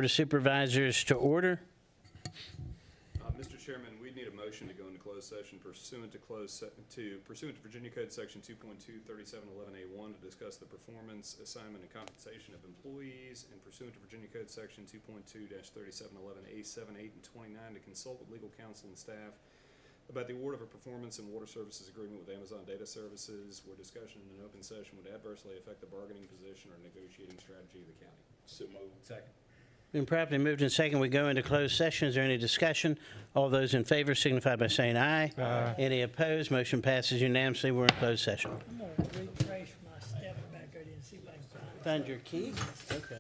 Board of Supervisors to order. Mr. Chairman, we need a motion to go into closed session pursuant to Virginia Code Section 2.23711A1 to discuss the performance, assignment, and compensation of employees, and pursuant to Virginia Code Section 2.2-3711A7, 8, and 29 to consult with legal counsel and staff about the award of a performance and water services agreement with Amazon Data Services, where discussion in an open session would adversely affect the bargaining position or negotiating strategy of the county. So moved. Second. Been properly moved and second. We go into closed session. Is there any discussion? All those in favor signify by saying aye. Aye. Any opposed? Motion passes unanimously. We're in closed session. I'm gonna refresh my step back there and see if I can find it. Find your key? Okay.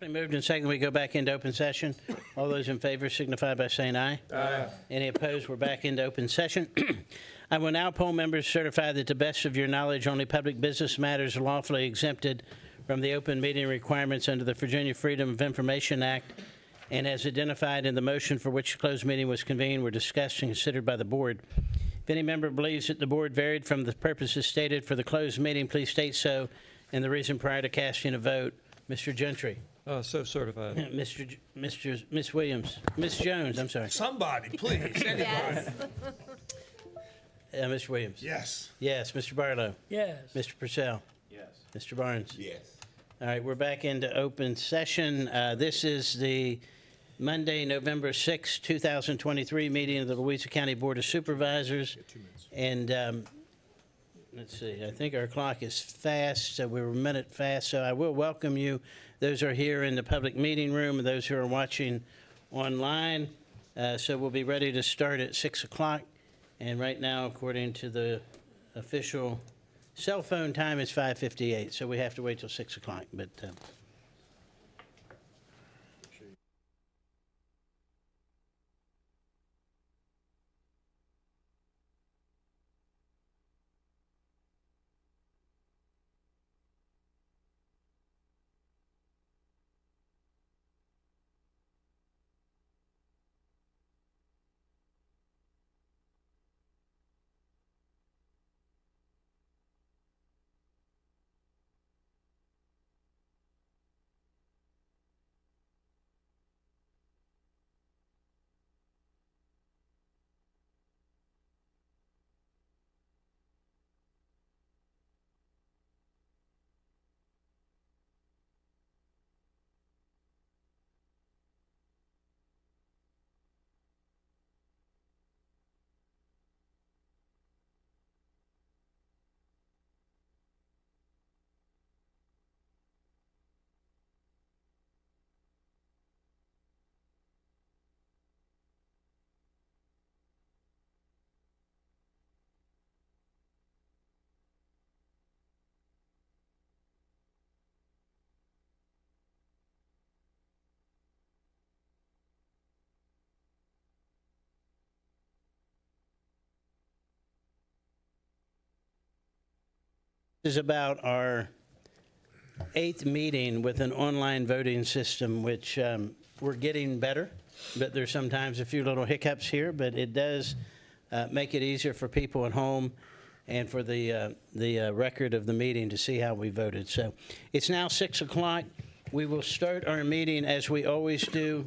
Moved and second, we go back into open session. All those in favor signify by saying aye. Aye. Any opposed, we're back into open session. I will now poll members certify that to the best of your knowledge, only public business matters lawfully exempted from the open meeting requirements under the Virginia Freedom of Information Act and as identified in the motion for which the closed meeting was convened were discussed and considered by the board. If any member believes that the board varied from the purposes stated for the closed meeting, please state so and the reason prior to casting a vote. Mr. Gentry. So certified. Miss Williams. Miss Jones, I'm sorry. Somebody, please, anybody. Mr. Williams. Yes. Yes. Mr. Barlow. Yes. Mr. Purcell. Yes. Mr. Barnes. Yes. All right, we're back into open session. This is the Monday, November 6, 2023 meeting of the Louisa County Board of Supervisors. And let's see, I think our clock is fast, so we were a minute fast. So I will welcome you, those who are here in the public meeting room and those who are watching online. So we'll be ready to start at 6 o'clock. And right now, according to the official cell phone time, it's 5:58, so we have to wait till 6 o'clock. But this is about our 8th meeting with an online voting system, which we're getting better, but there's sometimes a few little hiccups here, but it does make it easier for people at home and for the record of the meeting to see how we voted. So it's now 6 o'clock. We will start our meeting as we always do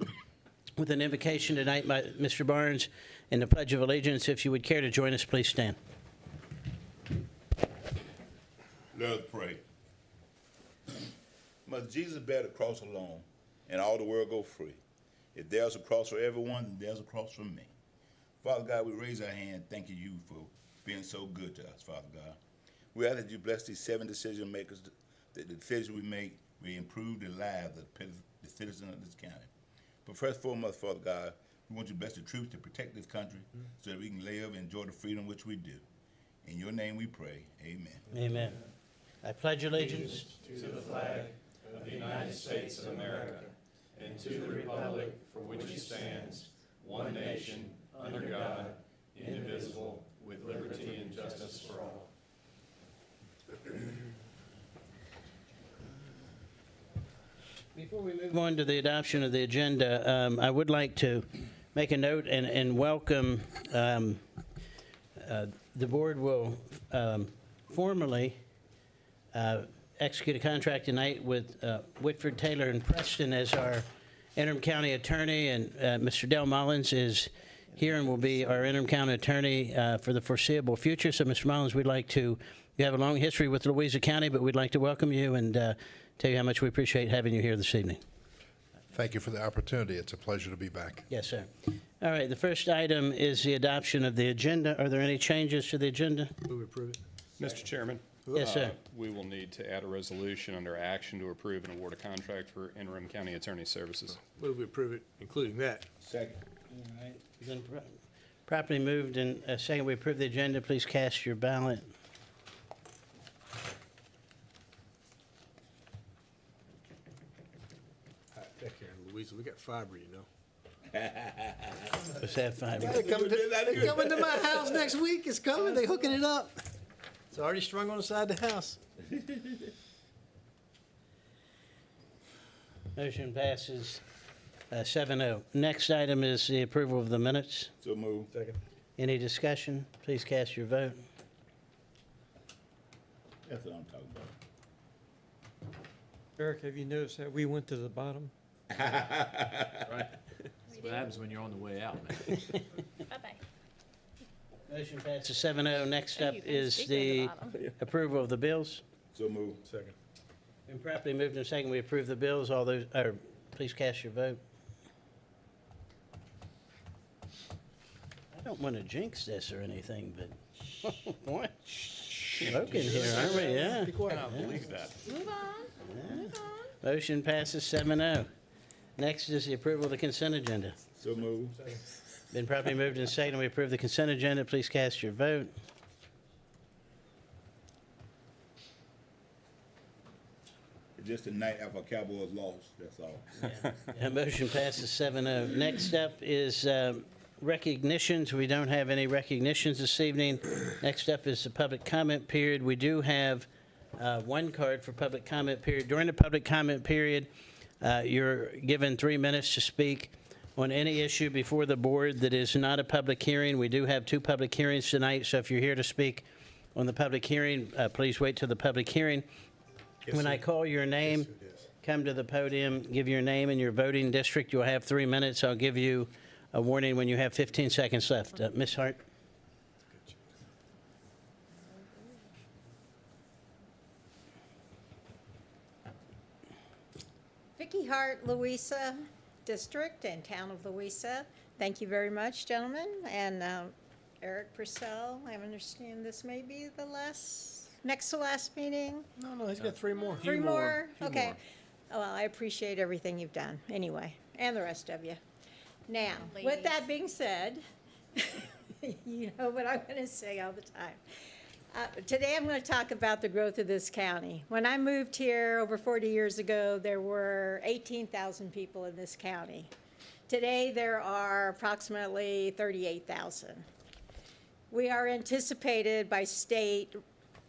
with an invocation tonight by Mr. Barnes and the Pledge of Allegiance. If you would care to join us, please stand. Let us pray. Must Jesus bear the cross alone and all the world go free? If there's a cross for everyone, then there's a cross for me. Father God, we raise our hand thanking you for being so good to us, Father God. We ask that you bless these 7 decision makers, that the decisions we make, we improve the lives of the citizens of this county. But first and foremost, Father God, we want you to bless the troops to protect this country so that we can live and enjoy the freedom which we do. In your name we pray, amen. Amen. I pledge allegiance To the flag of the United States of America and to the republic for which it stands, one nation, under God, indivisible, with liberty and justice for all. Before we move on to the adoption of the agenda, I would like to make a note and welcome, the board will formally execute a contract tonight with Whitford, Taylor, and Preston as our interim county attorney, and Mr. Del Mullins is here and will be our interim county attorney for the foreseeable future. So, Mr. Mullins, we'd like to, you have a long history with Louisa County, but we'd like to welcome you and tell you how much we appreciate having you here this evening. Thank you for the opportunity. It's a pleasure to be back. Yes, sir. All right, the first item is the adoption of the agenda. Are there any changes to the agenda? Move approve it. Mr. Chairman? Yes, sir. We will need to add a resolution under action to approve and award a contract for interim county attorney services. Move approve it, including that. Second. All right. It's been properly moved and second, we approve the agenda. Please cast your ballot. so we got fiber, you know. Let's have five. They coming to my house next week. It's coming. They hooking it up. It's already strung on the side of the house. Motion passes 7-0. Next item is the approval of the minutes. So move. Second. Any discussion? Please cast your vote. That's what I'm talking about. Eric, have you noticed that we went to the bottom? Right. That's what happens when you're on the way out, man. Bye-bye. Motion passes 7-0. Next Oh, up you can is speak the at the bottom. approval of the bills. So move. Second. Been properly moved and second, we approve the bills. All those, or please cast your vote. I don't want to jinx this or anything, but what? Smoking here, aren't we? Yeah. Be quiet. Believe that. Move on. Move on. Motion passes 7-0. Next is the approval of the consent agenda. So move. Been properly moved and second, we approve the consent agenda. Please cast your vote. It's just a night after Cowboys lost, that's all. Motion passes 7-0. Next up is recognitions. We don't have any recognitions this evening. Next up is the public comment period. We do have one card for public comment period. During the public comment period, you're given 3 minutes to speak on any issue before the board that is not a public hearing. We do have 2 public hearings tonight, so if you're here to speak on the public hearing, please wait till the public hearing. When I call your name, come to the podium, give your name and your voting district. You'll have 3 minutes. I'll give you a warning when you have 15 seconds left. Ms. Hart? Vicki Hart, Louisa District and Town of Louisa. Thank you very much, gentlemen. And Eric Purcell, I understand this may be the next to last meeting. No, he's got 3 more. Three more? Okay. Well, I appreciate everything you've done, anyway, and the rest of you. Now, with that being said, you know what I'm going to say all the time. Today I'm going to talk about the growth of this county. When I moved here over 40 years ago, there were 18,000 people in this county. Today there are approximately 38,000. We are anticipated by state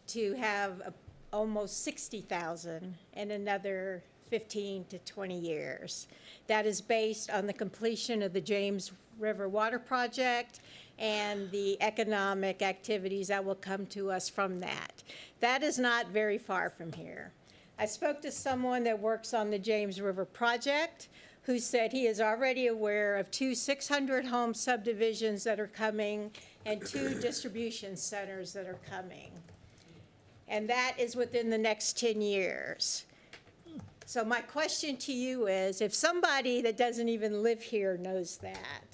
to have almost 60,000 in another 15 to 20 years. That is based on the completion of the James River Water Project and the economic activities that will come to us from that. That is not very far from here. I spoke to someone that works on the James River Project who said he is already aware of 2 600-home subdivisions that are coming and 2 distribution centers that are coming. And that is within the next 10 years. So my question to you is, if somebody that doesn't even live here knows that,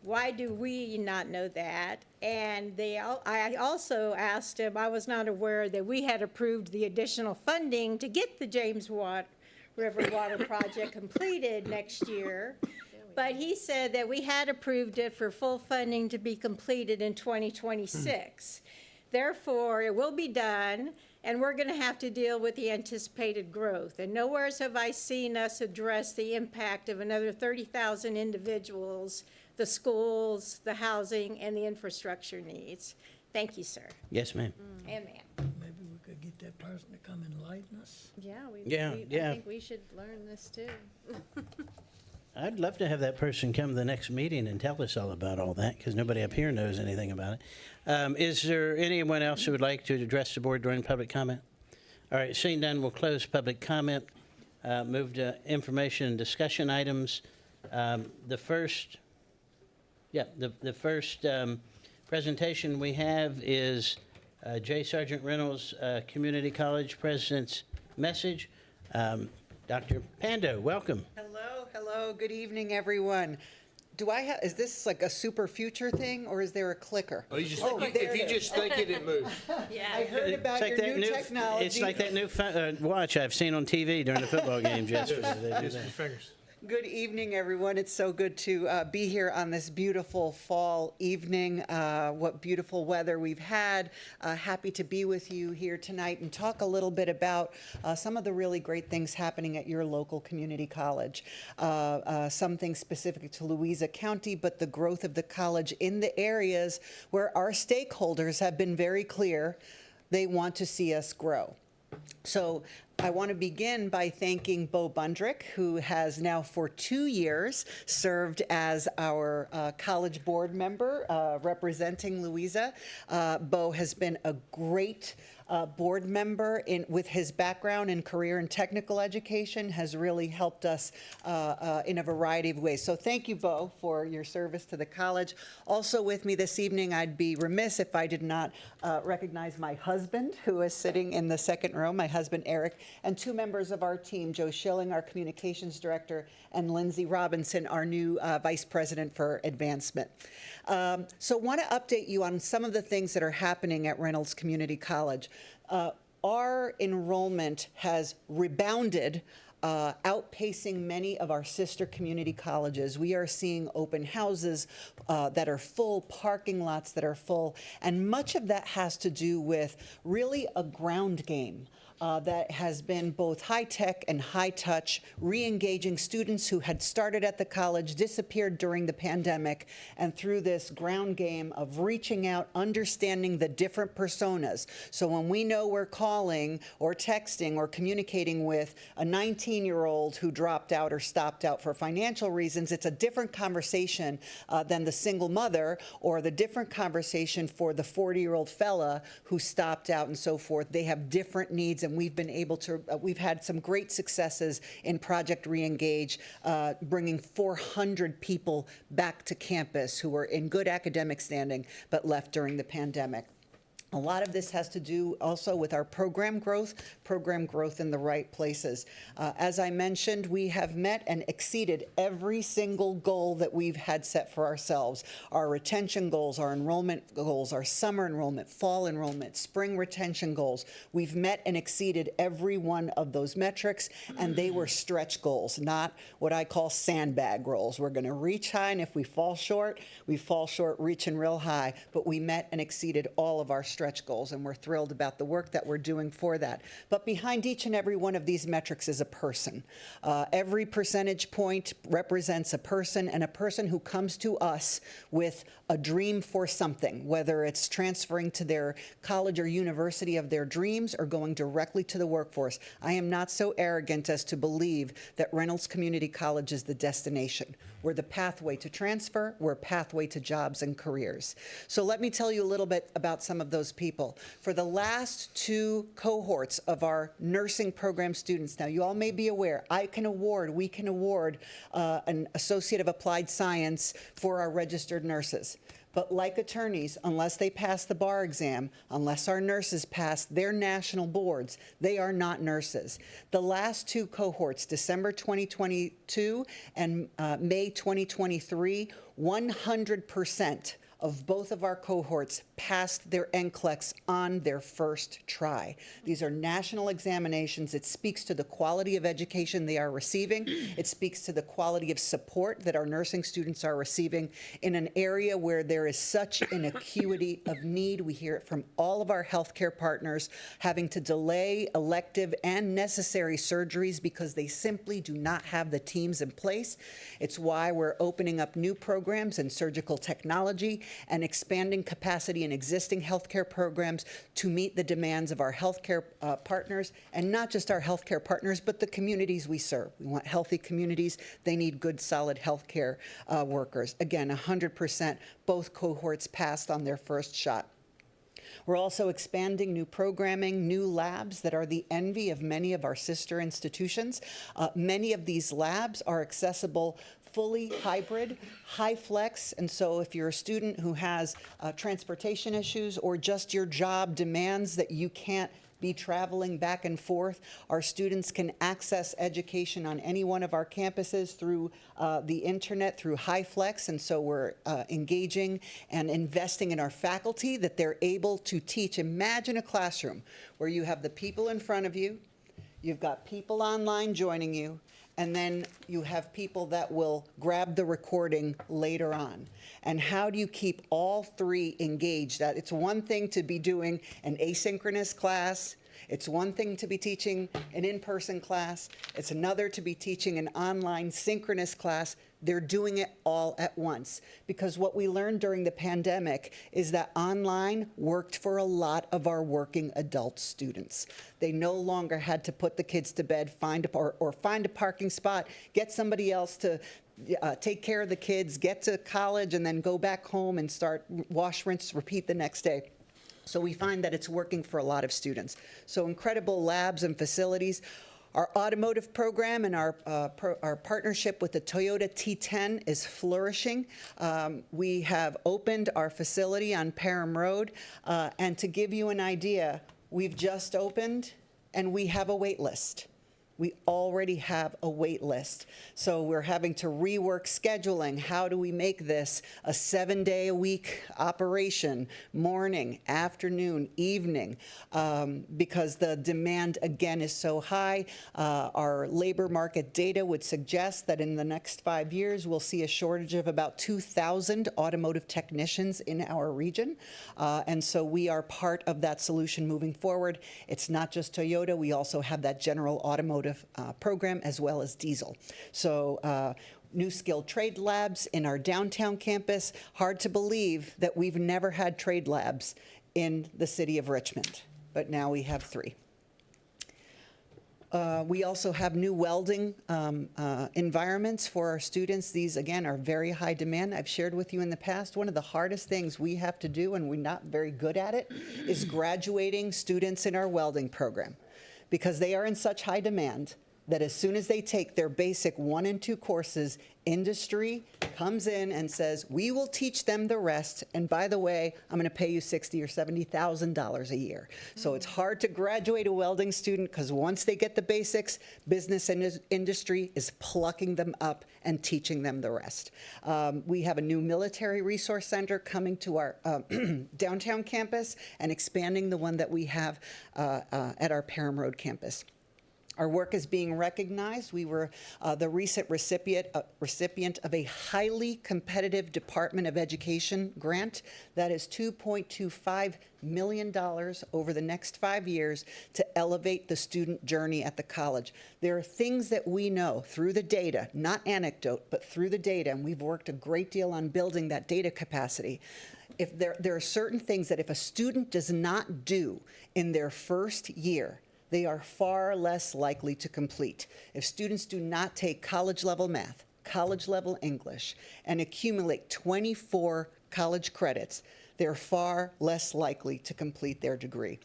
why do we not know that? And I also asked him, I was not aware that we had approved the additional funding to get the James River Water Project completed next year. But he said that we had approved it for full funding to be completed in 2026. Therefore, it will be done, and we're going to have to deal with the anticipated growth. And nowhere have I seen us address the impact of another 30,000 individuals, the schools, the housing, and the infrastructure needs. Thank you, sir. Yes, ma'am. And ma'am. Maybe we could get that person to come enlighten us. Yeah, Yeah. I think we should learn this too. I'd love to have that person come to the next meeting and tell us all about all that, because nobody up here knows anything about it. Is there anyone else who would like to address the board during public comment? All right, seeing none, we'll close public comment. Move to information and discussion items. The first presentation we have is J. Sergeant Reynolds, Community College President's message. Dr. Pando, welcome. Hello, good evening, everyone. Is this like a super future thing, or is there a clicker? Oh, you just, Oh, if there you it just think it, it moves. I heard about It's like your that new technology. It's like that new watch I've seen on TV during the football games yesterday. They do Just your that. fingers. Good evening, everyone. It's so good to be here on this beautiful fall evening. What beautiful weather we've had. Happy to be with you here tonight and talk a little bit about some of the really great things happening at your local community college. Some things specific to Louisa County, but the growth of the college in the areas where our stakeholders have been very clear they want to see us grow. So I want to begin by thanking Bo Bundrick, who has now for 2 years served as our college board member representing Louisa. Bo has been a great board member with his background and career in technical education, has really helped us in a variety of ways. So thank you, Bo, for your service to the college. Also with me this evening, I'd be remiss if I did not recognize my husband, who is sitting in the second row, my husband, Eric, and 2 members of our team, Joe Schilling, our communications director, and Lindsay Robinson, our new vice president for advancement. So want to update you on some of the things that are happening at Reynolds Community College. Our enrollment has rebounded, outpacing many of our sister community colleges. We are seeing open houses that are full, parking lots that are full, and much of that has to do with really a ground game. That has been both high-tech and high-touch, re-engaging students who had started at the college, disappeared during the pandemic, and through this ground game of reaching out, understanding the different personas. So when we know we're calling or texting or communicating with a 19-year-old who dropped out or stopped out for financial reasons, it's a different conversation than the single mother, or the different conversation for the 40-year-old fella who stopped out and so forth. They have different needs, and we've been able to, we've had some great successes in Project Reengage, bringing 400 people back to campus who were in good academic standing but left during the pandemic. A lot of this has to do also with our program growth in the right places. As I mentioned, we have met and exceeded every single goal that we've had set for ourselves. Our retention goals, our enrollment goals, our summer enrollment, fall enrollment, spring retention goals. We've met and exceeded every one of those metrics, and they were stretch goals, not what I call sandbag goals. We're going to reach high, and if we fall short reaching real high, but we met and exceeded all of our stretch goals, and we're thrilled about the work that we're doing for that. But behind each and every one of these metrics is a person. Every percentage point represents a person, and a person who comes to us with a dream for something, whether it's transferring to their college or university of their dreams or going directly to the workforce. I am not so arrogant as to believe that Reynolds Community College is the destination. We're the pathway to transfer. We're a pathway to jobs and careers. So let me tell you a little bit about some of those people. For the last 2 cohorts of our nursing program students, now you all may be aware, we can award an Associate of Applied Science for our registered nurses. But like attorneys, unless they pass the bar exam, unless our nurses pass their national boards, they are not nurses. The last 2 cohorts, December 2022 and May 2023, 100% of both of our cohorts passed their NCLEX on their first try. These are national examinations. It speaks to the quality of education they are receiving. It speaks to the quality of support that our nursing students are receiving in an area where there is such an acuity of need. We hear it from all of our healthcare partners having to delay elective and necessary surgeries because they simply do not have the teams in place. It's why we're opening up new programs in surgical technology and expanding capacity in existing healthcare programs to meet the demands of our healthcare partners, and not just our healthcare partners, but the communities we serve. We want healthy communities. They need good, solid healthcare workers. Again, 100%, both cohorts passed on their first shot. We're also expanding new programming, new labs that are the envy of many of our sister institutions. Many of these labs are accessible fully hybrid, high flex, and so if you're a student who has transportation issues or just your job demands that you can't be traveling back and forth, our students can access education on any one of our campuses through the internet, through HighFlex, and so we're engaging and investing in our faculty that they're able to teach. Imagine a classroom where you have the people in front of you, you've got people online joining you, and then you have people that will grab the recording later on. And how do you keep all three engaged? That it's one thing to be doing an asynchronous class, it's one thing to be teaching an in-person class, it's another to be teaching an online synchronous class. They're doing it all at once. Because what we learned during the pandemic is that online worked for a lot of our working adult students. They no longer had to put the kids to bed, find a parking spot, get somebody else to take care of the kids, get to college, and then go back home and start wash, rinse, repeat the next day. So we find that it's working for a lot of students. So incredible labs and facilities. Our automotive program and our partnership with the Toyota T10 is flourishing. We have opened our facility on Parham Road. And to give you an idea, we've just opened and we have a wait list. We already have a wait list. So we're having to rework scheduling. How do we make this a 7-day-a-week operation, morning, afternoon, evening, because the demand, again, is so high. Our labor market data would suggest that in the next 5 years, we'll see a shortage of about 2,000 automotive technicians in our region. And so we are part of that solution moving forward. It's not just Toyota. We also have that general automotive program as well as diesel. So new skilled trade labs in our downtown campus. Hard to believe that we've never had trade labs in the city of Richmond, but now we have 3. We also have new welding environments for our students. These, again, are very high demand. I've shared with you in the past, one of the hardest things we have to do, and we're not very good at it, is graduating students in our welding program, because they are in such high demand that as soon as they take their basic 1 and 2 courses, industry comes in and says, we will teach them the rest, and by the way, I'm going to pay you $60,000 or $70,000 a year. So it's hard to graduate a welding student, because once they get the basics, business and industry is plucking them up and teaching them the rest. We have a new military resource center coming to our downtown campus and expanding the one that we have at our Parham Road campus. Our work is being recognized. We were the recent recipient of a highly competitive Department of Education grant that is $2.25 million over the next 5 years to elevate the student journey at the college. There are things that we know through the data, not anecdote, but through the data, and we've worked a great deal on building that data capacity. If there are certain things that if a student does not do in their first year, they are far less likely to complete. If students do not take college-level math, college-level English, and accumulate 24 college credits, they're far less likely to complete their degree.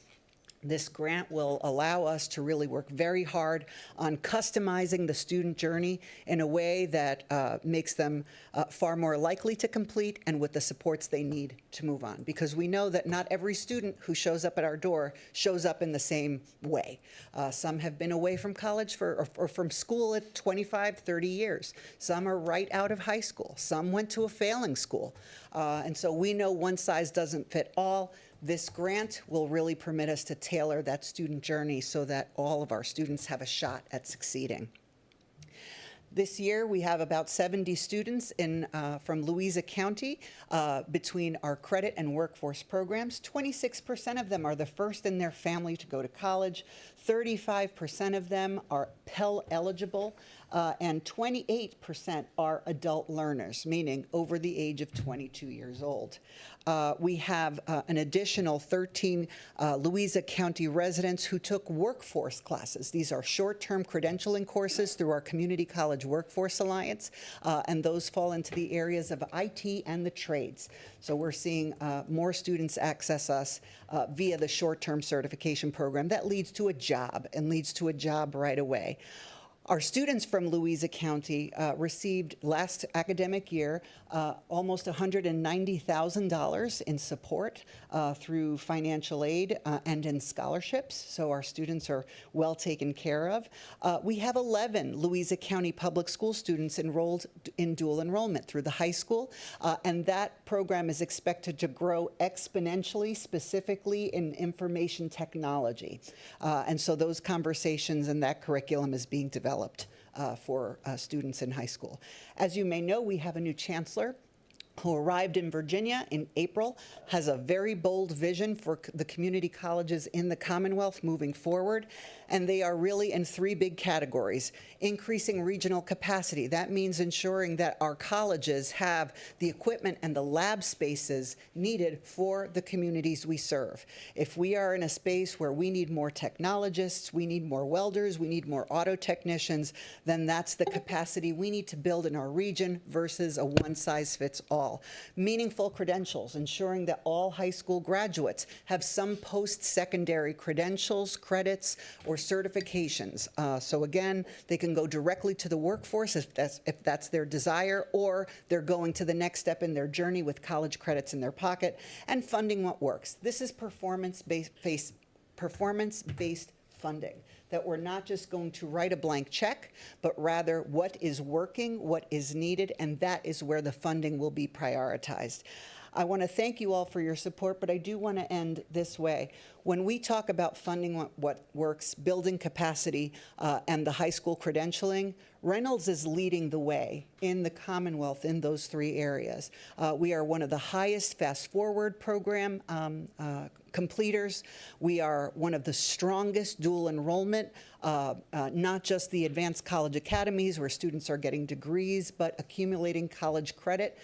This grant will allow us to really work very hard on customizing the student journey in a way that makes them far more likely to complete and with the supports they need to move on. Because we know that not every student who shows up at our door shows up in the same way. Some have been away from college or from school at 25, 30 years. Some are right out of high school. Some went to a failing school. And so we know one size doesn't fit all. This grant will really permit us to tailor that student journey so that all of our students have a shot at succeeding. This year, we have about 70 students from Louisa County between our credit and workforce programs. 26% of them are the first in their family to go to college. 35% of them are Pell eligible, and 28% are adult learners, meaning over the age of 22 years old. We have an additional 13 Louisa County residents who took workforce classes. These are short-term credentialing courses through our Community College Workforce Alliance, and those fall into the areas of IT and the trades. So we're seeing more students access us via the short-term certification program. That leads to a job and leads to a job right away. Our students from Louisa County received last academic year almost $190,000 in support through financial aid and in scholarships. So our students are well taken care of. We have 11 Louisa County public school students enrolled in dual enrollment through the high school, and that program is expected to grow exponentially, specifically in information technology. And so those conversations and that curriculum is being developed for students in high school. As you may know, we have a new chancellor who arrived in Virginia in April, has a very bold vision for the community colleges in the Commonwealth moving forward, and they are really in three big categories. Increasing regional capacity. That means ensuring that our colleges have the equipment and the lab spaces needed for the communities we serve. If we are in a space where we need more technologists, we need more welders, we need more auto technicians, then that's the capacity we need to build in our region versus a one-size-fits-all. Meaningful credentials, ensuring that all high school graduates have some post-secondary credentials, credits, or certifications. So again, they can go directly to the workforce if that's their desire, or they're going to the next step in their journey with college credits in their pocket, and funding what works. This is performance-based funding, that we're not just going to write a blank check, but rather what is working, what is needed, and that is where the funding will be prioritized. I want to thank you all for your support, but I do want to end this way. When we talk about funding what works, building capacity, and the high school credentialing, Reynolds is leading the way in the Commonwealth in those three areas. We are one of the highest Fast Forward program completers. We are one of the strongest dual enrollment, not just the advanced college academies where students are getting degrees, but accumulating college credit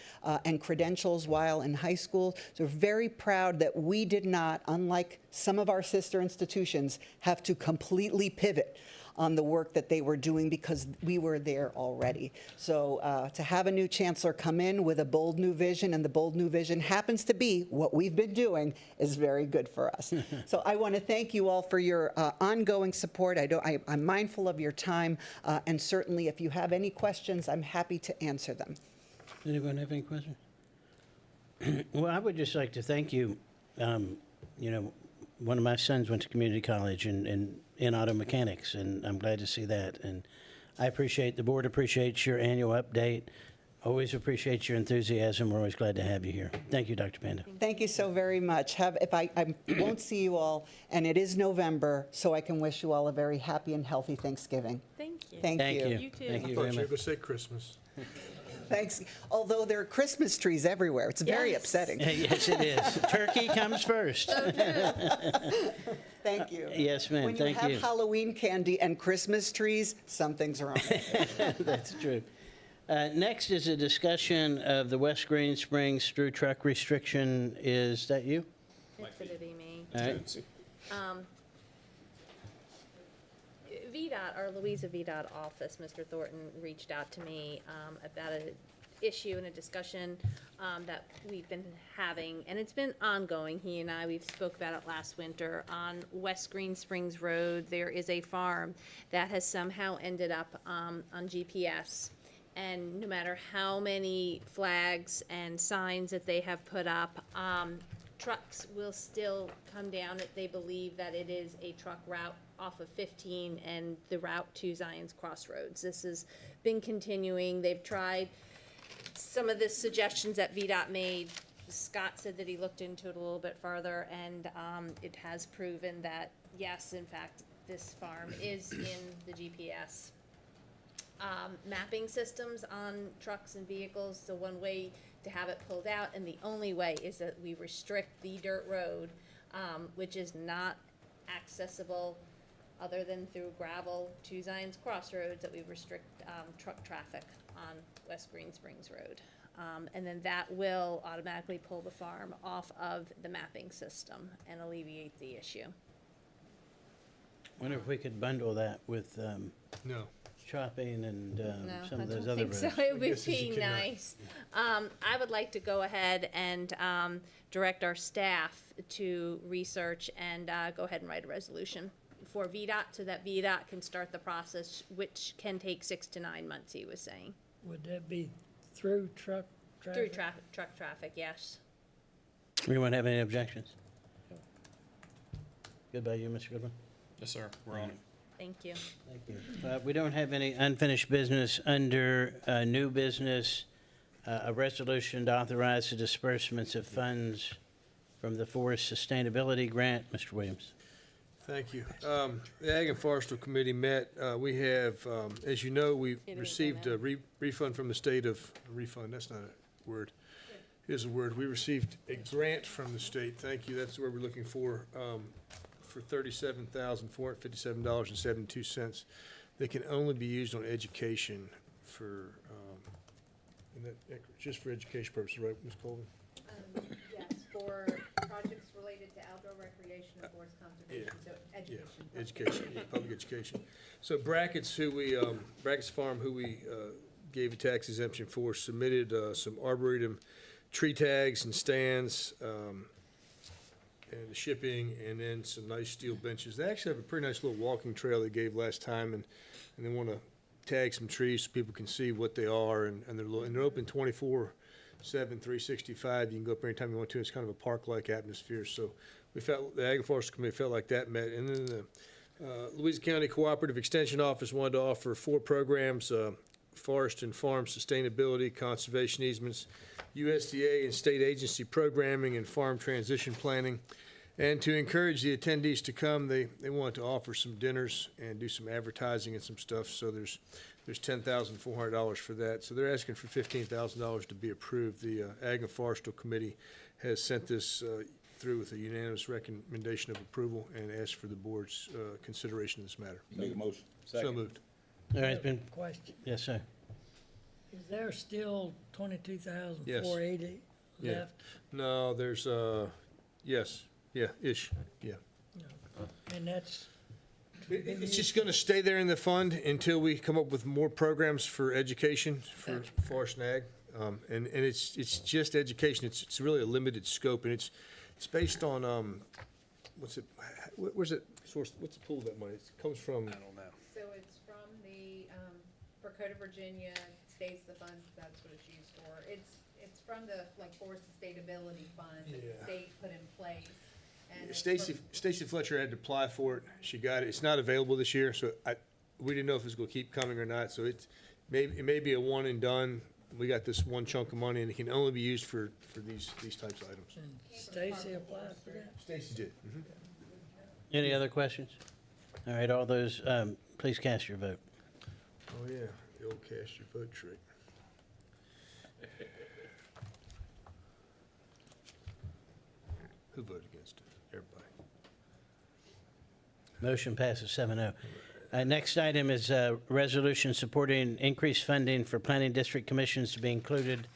and credentials while in high school. So we're very proud that we did not, unlike some of our sister institutions, have to completely pivot on the work that they were doing because we were there already. So to have a new chancellor come in with a bold new vision, and the bold new vision happens to be what we've been doing, is very good for us. So I want to thank you all for your ongoing support. I'm mindful of your time, and certainly if you have any questions, I'm happy to answer them. Anyone have any questions? Well, I would just like to thank you. You know, one of my sons went to community college in auto mechanics, and I'm glad to see that. And I appreciate, the board appreciates your annual update. Always appreciate your enthusiasm. We're always glad to have you here. Thank you, Dr. Panda. Thank you so very much. I won't see you all, and it is November, so I can wish you all a very happy and healthy Thanksgiving. Thank you. Thank you. You too. Thank you I very thought you were much. going to say Christmas. Thanks. Although there are Christmas trees everywhere. It's very Yes. upsetting. Yes, it is. Turkey comes first. Thank you. Yes, ma'am. When Thank you you. have Halloween candy and Christmas trees, something's wrong. That's true. Next is a discussion of the West Green Springs through truck restriction. Is that you? It's gonna be me. All right. VDOT, our Louisa VDOT office, Mr. Thornton reached out to me about an issue and a discussion that we've been having, and it's been ongoing. He and I, we've spoke about it last winter. On West Green Springs Road, there is a farm that has somehow ended up on GPS. And no matter how many flags and signs that they have put up, trucks will still come down. They believe that it is a truck route off of 15 and the route to Zion's Crossroads. This has been continuing. They've tried some of the suggestions that VDOT made. Scott said that he looked into it a little bit further, and it has proven that, yes, in fact, this farm is in the GPS. Mapping systems on trucks and vehicles, the one way to have it pulled out, and the only way is that we restrict the dirt road, which is not accessible other than through gravel to Zion's Crossroads, that we restrict truck traffic on West Green Springs Road. And then that will automatically pull the farm off of the mapping system and alleviate the issue. Wonder if we could bundle that with No. shopping and No, some I of those don't other think so. roads. It would guess you be cannot. nice. I would like to go ahead and direct our staff to research and go ahead and write a resolution for VDOT so that VDOT can start the process, which can take 6 to 9 months, he was saying. Would that be through truck traffic? Through truck traffic, yes. Anyone have any objections? Good by you, Mr. Goodwin? Yes, sir. We're on it. Thank you. Thank you. We don't have any unfinished business under new business. A resolution to authorize the disbursements of funds from the Forest Sustainability Grant. Mr. Williams. Thank you. The Ag and Forestry Committee met. We have, as you know, we ain't received a refund from the state of, refund, that's not a word. Here's a word. We received a grant from the state. Thank you. That's what we're looking for $37,457.72. They can only be used on education for, and that, just for education purposes, right, Ms. Colvin? Yes, for projects related to outdoor recreation and forest conservation, so Yeah, education. education, yeah, public education. So Brackett's Brackett's Farm, who we gave a tax exemption for, submitted some arboretum tree tags and stands, and the shipping, and then some nice steel benches. They actually have a pretty nice little walking trail they gave last time, and they want to tag some trees so people can see what they are, and they're open 24/7, 365. You can go up there anytime you want to. It's kind of a park-like atmosphere. So we felt, the Ag and Forestry Committee felt like that met. And then the Louisiana County Cooperative Extension Office wanted to offer 4 programs, forest and farm sustainability, conservation easements, USDA and state agency programming, and farm transition planning. And to encourage the attendees to come, they wanted to offer some dinners and do some advertising and some stuff. So there's $10,400 for that. So they're asking for $15,000 to be approved. The Ag and Forestry Committee has sent this through with a unanimous recommendation of approval and asked for the board's consideration of this matter. Make a motion. So moved. All right, it's been, Question, yes, sir. is there still 22,480 Yeah. left? No, there's, yes, yeah, ish, yeah. And that's, It's just gonna stay there in the fund until we come up with more programs for education, for forest and ag. And it's just education. It's really a limited scope, and it's based on, what's it, where's it sourced, what's the pool of that money? It comes from, I don't know. So it's from the, for Code of Virginia, states the fund, that's what it's used for. It's from the, like, Forest Sustainability Fund that Yeah. the state put in place. And it's Stacy Fletcher had to apply for it. She got it. It's not available this year, so we didn't know if it was gonna keep coming or not. So it may be a one and done. We got this one chunk of money, and it can only be used for these types of items. and Stacy applied for that? Stacy did. Any other questions? All right, all those, please cast your vote. Oh, yeah, the old cast your vote trick. Who voted against it? Everybody. Motion passes 7-0. Next item is a resolution supporting increased funding for planning district commissions to be included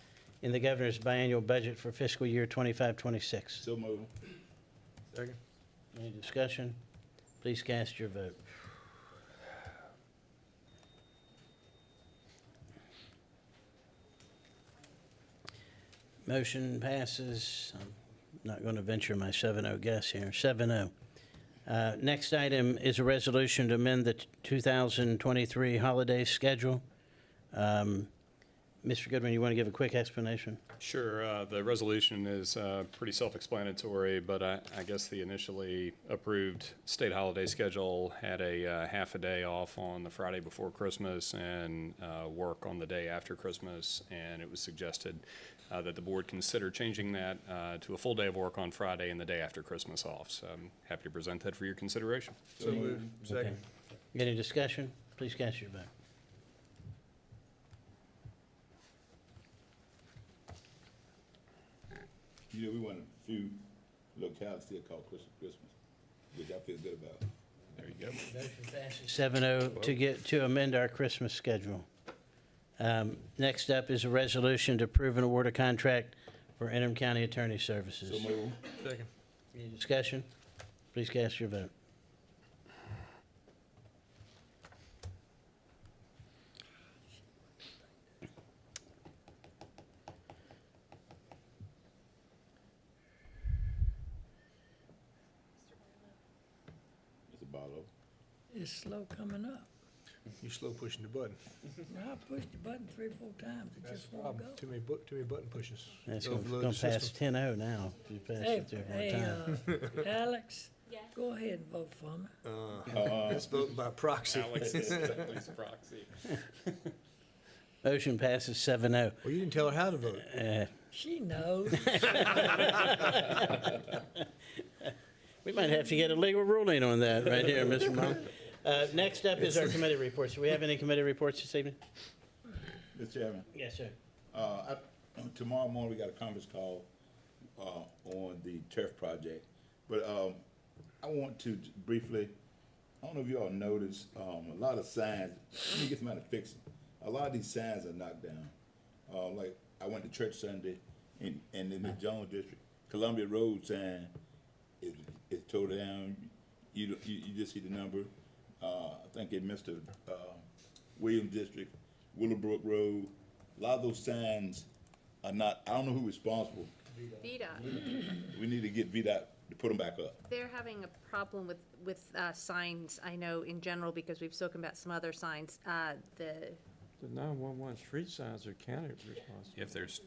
in the governor's biannual budget for fiscal year 25-26. So move. Second? Any discussion? Please cast your vote. Motion passes. I'm not going to venture my 7-0 guess here. 7-0. Next item is a resolution to amend the 2023 holiday schedule. Mr. Goodwin, you want to give a quick explanation? Sure. The resolution is pretty self-explanatory, but I guess the initially approved state holiday schedule had a half a day off on the Friday before Christmas and work on the day after Christmas, and it was suggested that the board consider changing that to a full day of work on Friday and the day after Christmas off. So I'm happy to present that for your consideration. So moved. Second? Any discussion? Please cast your vote. You know, we want a few locales still called Christmas, which I feel good about. There you go. Motion passes 7-0 to amend our Christmas schedule. Next up is a resolution to approve and award a contract for Interim County Attorney Services. So move. Second. Any discussion? Please cast your vote. Mr. Barlow. It's slow coming up. You slow pushing the button. I pushed the button 3 or 4 times, it just won't go. Too many button pushes. It's Overload going the to pass system. 10-0 now if you pass Hey, it 3 more times. Yes. Alex, go ahead and vote for me. It's voting by proxy. Alex is Stephanie proxy. Motion passes 7-0. Well, you didn't tell her how to vote. She knows. We might have to get a legal ruling on that right here, Mr. Mullin. Next up is our committee reports. Do we have any committee reports this evening? Mr. Chairman, Yes, sir. tomorrow morning, we got a conference call, on the turf project. But, I want to briefly, I don't know if you all noticed, a lot of signs, let me get somebody to fix them. A lot of these signs are knocked down. Like, I went to church Sunday and in the Jones District, Columbia Road sign is tore down. You just see the number. I think in Mr. Williams District, Willowbrook Road, a lot of those signs are not, I don't know who's responsible. VDOT, We need to get VDOT to put them back up. they're having a problem with signs, I know in general, because we've spoken about some other signs. The 911 street signs are county responsible. If there's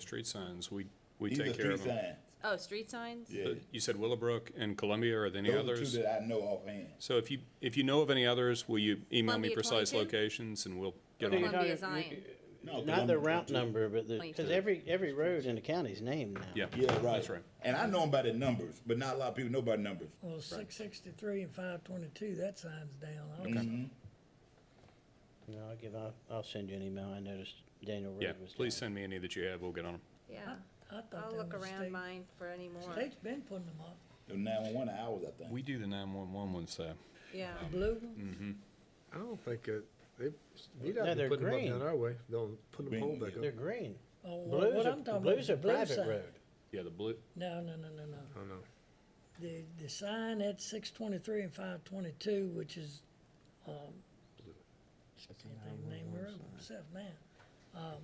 street signs, we These are take care of street them. signs. Oh, street signs? Yeah. You said Willowbrook and Columbia, or any Those are others? two that I know offhand. So if you know of any others, will you email me Columbia precise 22? locations and we'll get Okay, on you're it? Columbia talking- Zion. No, Not Columbia the route 22. number, but because every road in the county is named now. Yeah, Yeah, right. that's right. And I know them by the numbers, but not a lot of people know by the numbers. Well, 663 and 522, that sign's down also. Mhm. No, I'll send you an email. I noticed Daniel Road Yeah, was please down. send me any that you have, we'll get on them. Yeah, I thought I'll that look was around state. mine for any more. State's been putting them up. The 911 hours, I think. We do the 911 ones, Yeah. The blue ones? I don't think, they, VDOT No, been they're putting them green. up down our way. Don't put the Green, pole back yeah. They're up. green. Oh, well, Blues what are, I'm the talking about blues is are the blue private sign. road. Yeah, the blue, No. Oh, no. The sign at 623 and 522, which is, can't think of the name of the road myself now.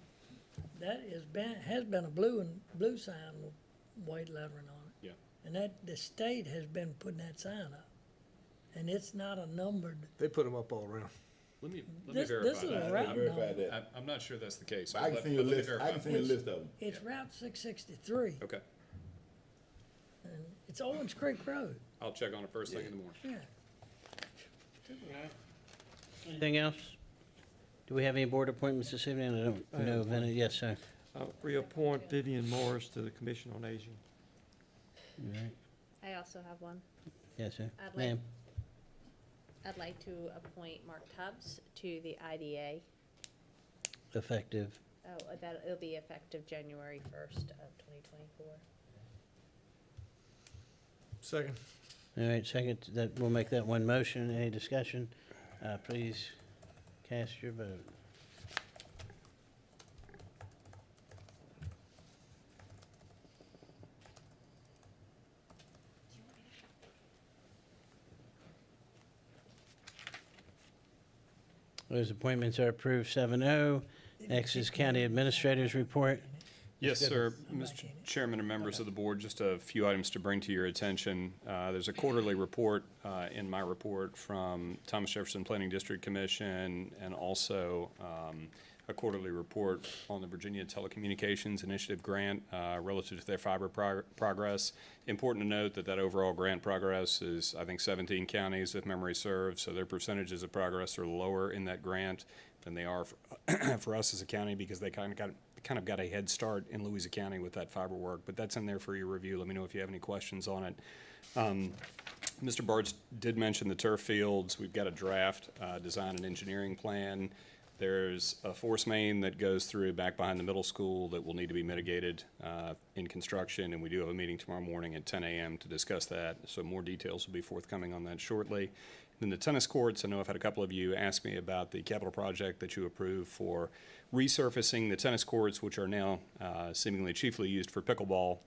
That has been a blue sign with white lettering on it. yeah. And the state has been putting that sign up. And it's not a numbered, They put them up all around. Let me this verify is a that. route Verify number. that. I'm not sure that's the case. But but I can let- send you a but let me list, I verify. can send you a list of them. It's Route 663, Okay, and it's Owens Creek Road, I'll check on it first thing in the morning. yeah. Anything else? Do we have any board appointments this evening? I don't know of any. Yes, sir. Reappoint Vivian Morris to the Commission on Aging. All right. I also have one. Yes, sir. I'd like- Ma'am? I'd like to appoint Mark Tubbs to the IDA. Effective. Oh, it'll be effective January 1st of 2024. Second. All right, second, that, we'll make that one motion. Any discussion? Please cast your vote. Those appointments are approved 7-0. Next is County Administrator's Report. Yes, sir. I'm Mr. back in it. Chairman and members of the board, just a few items to bring to your attention. There's a quarterly report in my report from Thomas Jefferson Planning District Commission, and also a quarterly report on the Virginia Telecommunications Initiative grant relative to their fiber progress. Important to note that overall grant progress is, I think, 17 counties, if memory serves, so their percentages of progress are lower in that grant than they are for us as a county, because they kind of got a head start in Louisa County with that fiber work. But that's in there for your review. Let me know if you have any questions on it. Mr. Bartz did mention the turf fields. We've got a draft design and engineering plan. There's a force main that goes through back behind the middle school that will need to be mitigated in construction, and we do have a meeting tomorrow morning at 10 a.m. to discuss that. So more details will be forthcoming on that shortly. Then the tennis courts, I know I've had a couple of you ask me about the capital project that you approved for resurfacing the tennis courts, which are now seemingly chiefly used for pickleball.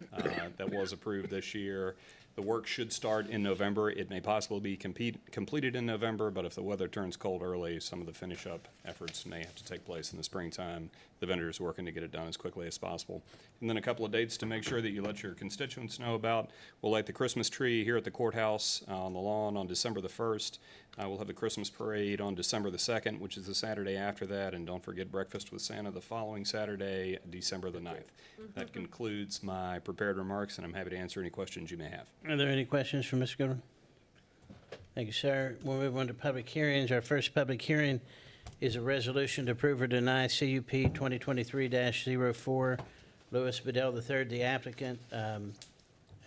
That was approved this year. The work should start in November. It may possibly be completed in November, but if the weather turns cold early, some of the finish-up efforts may have to take place in the springtime. The vendor's working to get it done as quickly as possible. And then a couple of dates to make sure that you let your constituents know about. We'll light the Christmas tree here at the courthouse on the lawn on December the 1st. We'll have the Christmas parade on December the 2nd, which is the Saturday after that. And don't forget Breakfast with Santa the following Saturday, December the 9th. That concludes my prepared remarks, and I'm happy to answer any questions you may have. Are there any questions for Mr. Goodwin? Thank you, sir. We'll move on to public hearings. Our first public hearing is a resolution to approve or deny CUP 2023-04. Louis Bedell III, the applicant, and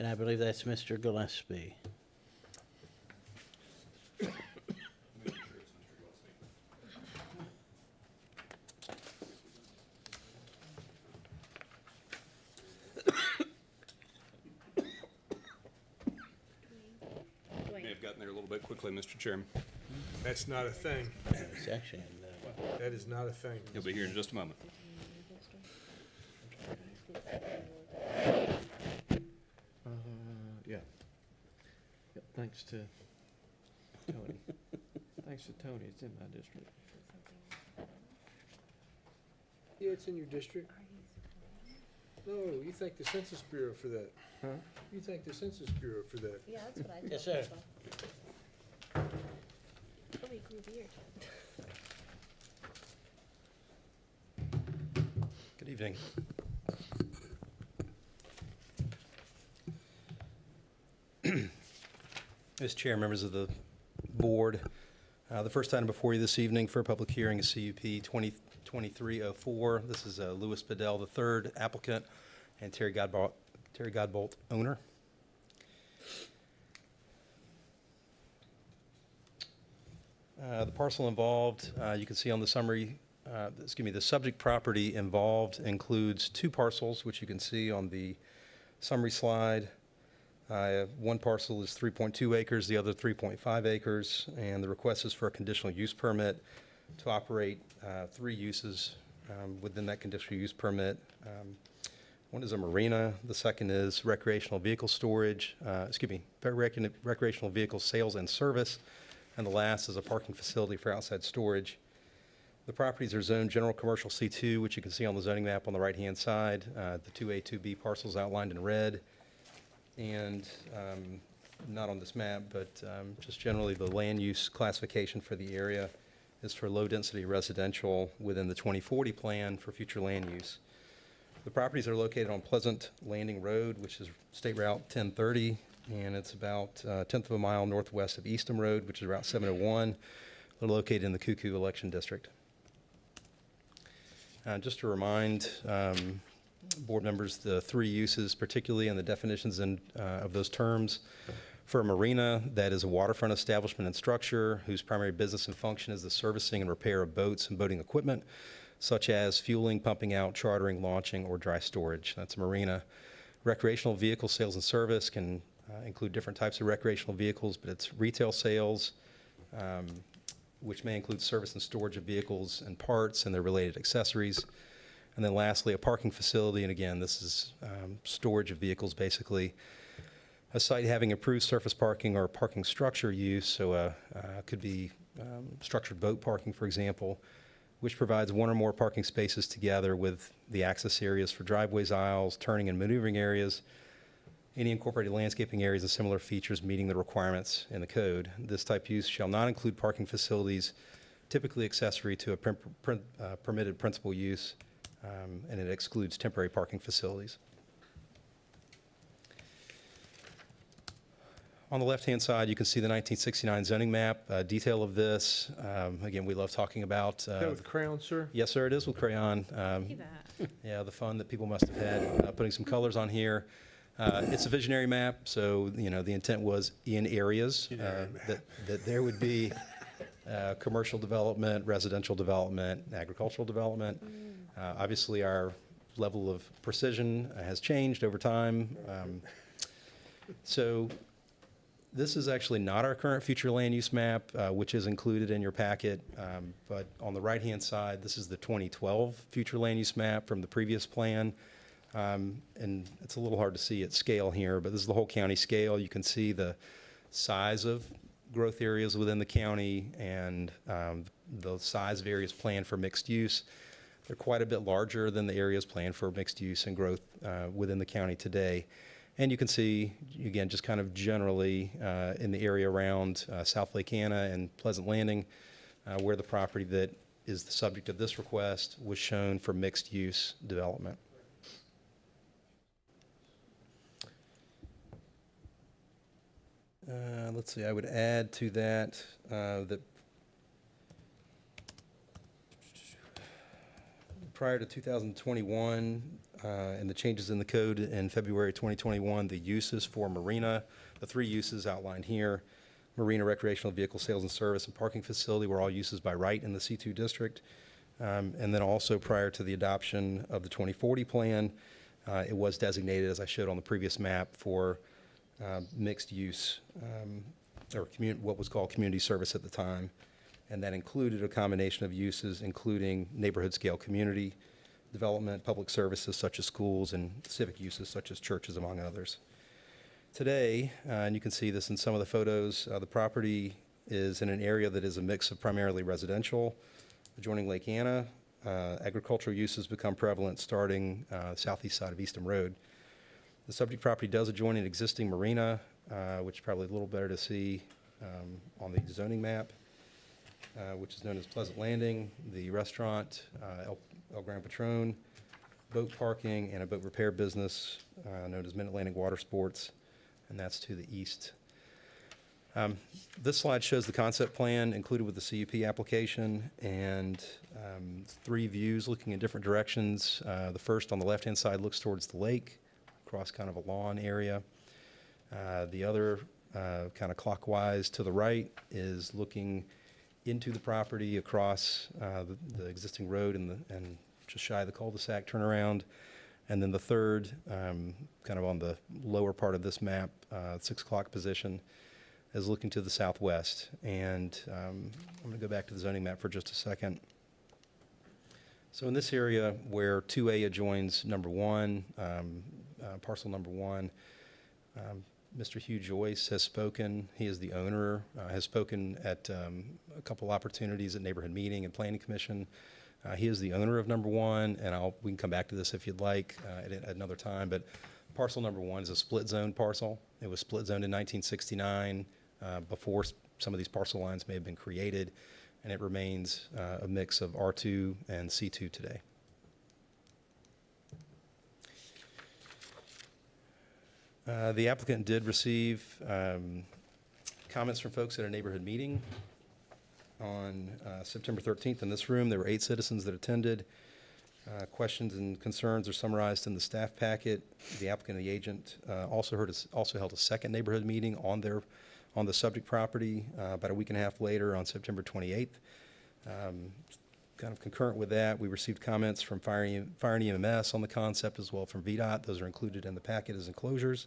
I believe that's Mr. Gillespie. bit quickly, Mr. Chairman. That's not a thing. Section. That is not a thing. He'll be here in just a moment. Yeah. Yep, thanks to Tony. Thanks to Tony, it's in my district. Yeah, it's in your district. No, you thank the Census Bureau for that. Huh? You thank the Census Bureau for that. Yeah, that's what I Yes, thought. sir. Oh, we grew beard. Good evening. As Chair, members of the board, the first item before you this evening for a public hearing is CUP 2023-04. This is Louis Bedell III, applicant, and Terry Godbolt, owner. The parcel involved, you can see on the summary, the subject property involved includes two parcels, which you can see on the summary slide. One parcel is 3.2 acres, the other 3.5 acres, and the request is for a conditional use permit to operate 3 uses within that conditional use permit. One is a marina, the second is recreational vehicle storage, recreational vehicle sales and service, and the last is a parking facility for outside storage. The properties are zoned general commercial C2, which you can see on the zoning map on the right-hand side, the 2A, 2B parcels outlined in red. And not on this map, but just generally the land use classification for the area is for low-density residential within the 2040 plan for future land use. The properties are located on Pleasant Landing Road, which is State Route 1030, and it's about a tenth of a mile northwest of Eastham Road, which is Route 701. They're located in the Cuckoo election district. Just to remind board members, the 3 uses particularly and the definitions of those terms. For a marina, that is a waterfront establishment and structure whose primary business and function is the servicing and repair of boats and boating equipment, such as fueling, pumping out, chartering, launching, or dry storage. That's a marina. Recreational vehicle sales and service can include different types of recreational vehicles, but it's retail sales, which may include service and storage of vehicles and parts and their related accessories. And then lastly, a parking facility, and again, this is storage of vehicles, basically. A site having approved surface parking or parking structure use, so could be structured boat parking, for example, which provides one or more parking spaces together with the access areas for driveways, aisles, turning and maneuvering areas, any incorporated landscaping areas and similar features meeting the requirements in the code. This type use shall not include parking facilities typically accessory to a permitted principal use, and it excludes temporary parking facilities. On the left-hand side, you can see the 1969 zoning map, detail of this. Again, we love talking about. Is that with crayon, sir? Yes, sir, it is with crayon. Yeah, the fun that people must have had putting some colors on here. It's a visionary map, so the intent was in areas that there would be commercial development, residential development, agricultural development. Obviously, our level of precision has changed over time. So this is actually not our current future land use map, which is included in your packet. But on the right-hand side, this is the 2012 future land use map from the previous plan. And it's a little hard to see at scale here, but this is the whole county scale. You can see the size of growth areas within the county and the size of areas planned for mixed use. They're quite a bit larger than the areas planned for mixed use and growth within the county today. And you can see, again, just kind of generally in the area around South Lake Anna and Pleasant Landing, where the property that is the subject of this request was shown for mixed use development. Let's see, I would add to that that prior to 2021 and the changes in the code in February 2021, the uses for marina, the 3 uses outlined here, marina, recreational vehicle sales and service, and parking facility were all uses by right in the C2 district. And then also prior to the adoption of the 2040 plan, it was designated, as I showed on the previous map, for mixed use what was called community service at the time. And that included a combination of uses, including neighborhood scale community development, public services such as schools, and civic uses such as churches, among others. Today, and you can see this in some of the photos, the property is in an area that is a mix of primarily residential, adjoining Lake Anna. Agricultural uses become prevalent starting southeast side of Eastham Road. The subject property does adjoin an existing marina, which is probably a little better to see on the zoning map, which is known as Pleasant Landing, the restaurant, El Gran Patron, boat parking, and a boat repair business known as Mid-Atlantic Water Sports, and that's to the east. This slide shows the concept plan included with the CUP application, and 3 views looking in different directions. The first on the left-hand side looks towards the lake, across kind of a lawn area. The other, kind of clockwise to the right, is looking into the property across the existing road and just shy of the cul-de-sac turnaround. And then the third, kind of on the lower part of this map, 6 o'clock position, is looking to the southwest. And I'm going to go back to the zoning map for just a second. So in this area where 2A adjoins number 1, parcel number 1, Mr. Hugh Joyce has spoken. He is the owner, has spoken at a couple opportunities at Neighborhood Meeting and Planning Commission. He is the owner of number 1, and we can come back to this if you'd like at another time, but parcel number 1 is a split zone parcel. It was split zoned in 1969 before some of these parcel lines may have been created, and it remains a mix of R2 and C2 today. The applicant did receive comments from folks at a neighborhood meeting on September 13th in this room. There were 8 citizens that attended. Questions and concerns are summarized in the staff packet. The applicant and the agent also held a second neighborhood meeting on the subject property about a week and a half later on September 28th. Kind of concurrent with that, we received comments from Fire and EMS on the concept, as well from VDOT. Those are included in the packet as enclosures.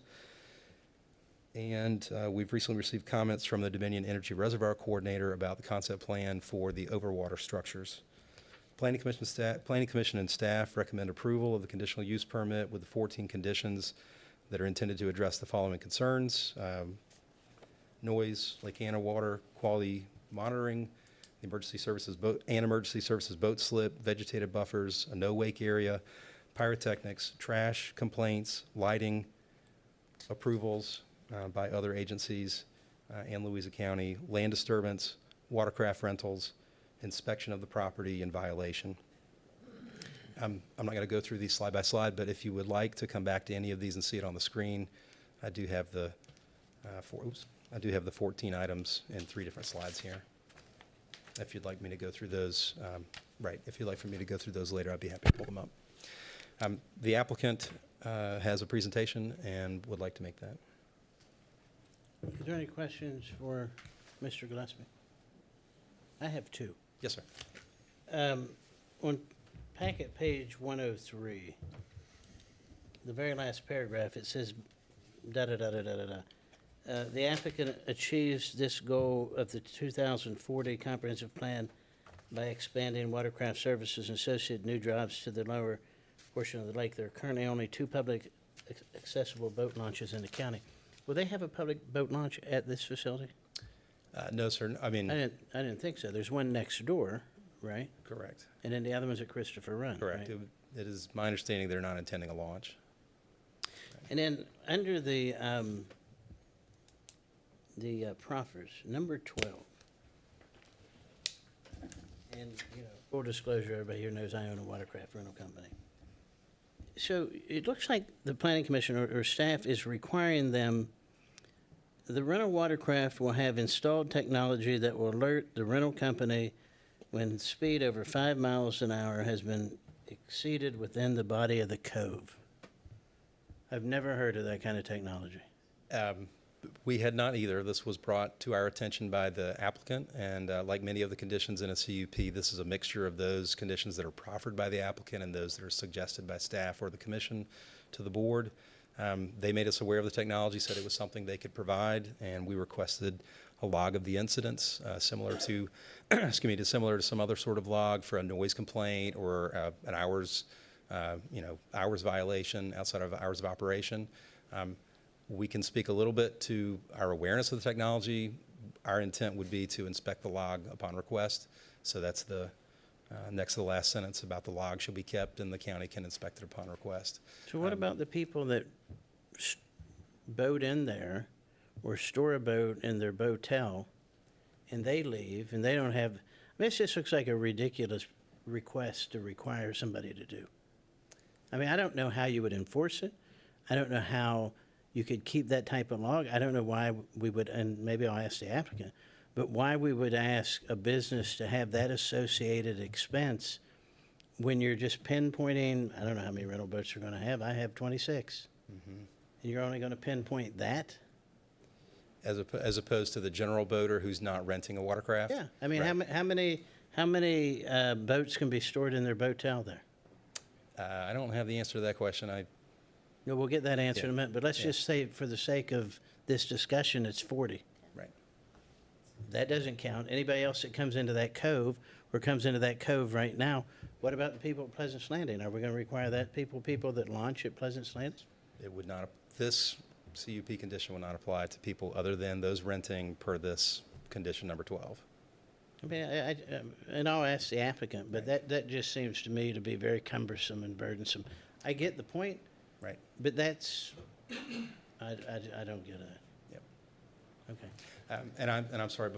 And we've recently received comments from the Dominion Energy Reservoir Coordinator about the concept plan for the overwater structures. Planning Commission and staff recommend approval of the conditional use permit with the 14 conditions that are intended to address the following concerns: noise, Lake Anna water quality monitoring, emergency services boat slip, vegetative buffers, a no wake area, pyrotechnics, trash complaints, lighting approvals by other agencies and Louisa County, land disturbance, watercraft rentals, inspection of the property and violation. I'm not going to go through these slide by slide, but if you would like to come back to any of these and see it on the screen, I do have the 14 items in 3 different slides here. If you'd like me to go through those, if you'd like for me to go through those later, I'd be happy to pull them up. The applicant has a presentation and would like to make that. Are there any questions for Mr. Gillespie? I have 2. Yes, sir. On packet page 103, the very last paragraph, it says da-da-da-da-da-da-da. The applicant achieves this goal of the 2040 comprehensive plan by expanding watercraft services and associated new drives to the lower portion of the lake. There are currently only 2 public accessible boat launches in the county. Will they have a public boat launch at this facility? No, sir. I mean, I didn't think so. There's one next door, right? correct. And then the other one's at Christopher Run, Correct. right? It is my understanding they're not intending a launch. And then under the proffers, number 12. And, full disclosure, everybody here knows I own a watercraft rental company. So it looks like the planning commission or staff is requiring them, the rental watercraft will have installed technology that will alert the rental company when speed over 5 miles an hour has been exceeded within the body of the cove. I've never heard of that kind of technology. We had not either. This was brought to our attention by the applicant, and like many of the conditions in a CUP, this is a mixture of those conditions that are proffered by the applicant and those that are suggested by staff or the commission to the board. They made us aware of the technology, said it was something they could provide, and we requested a log of the incidents, similar to, similar to some other sort of log for a noise complaint or an hours violation outside of hours of operation. We can speak a little bit to our awareness of the technology. Our intent would be to inspect the log upon request. So that's the next to the last sentence about the log shall be kept and the county can inspect it upon request. So what about the people that boat in there or store a boat in their boatel and they leave and they don't have, I mean, this just looks like a ridiculous request to require somebody to do. I mean, I don't know how you would enforce it. I don't know how you could keep that type of log. I don't know why we would, and maybe I'll ask the applicant, but why we would ask a business to have that associated expense when you're just pinpointing, I don't know how many rental boats you're going to have. I have 26. And you're only going to pinpoint that? As opposed to the general boater who's not renting a watercraft? Yeah. I mean, Right. how many boats can be stored in their boatel there? I don't have the answer to that question. No, we'll get that answer in a minute, but let's Yeah. just say for the sake of this discussion, it's 40. Right. That doesn't count. Anybody else that comes into that cove or comes into that cove right now, what about the people at Pleasance Landing? Are we going to require that people that launch at Pleasance Landing? It would not, this CUP condition would not apply to people other than those renting per this condition number 12. I mean, and I'll ask the applicant, but that just seems to me to be very cumbersome and burdensome. I get the point. Right. But that's, I don't get it. Yep. Okay. And I'm sorry,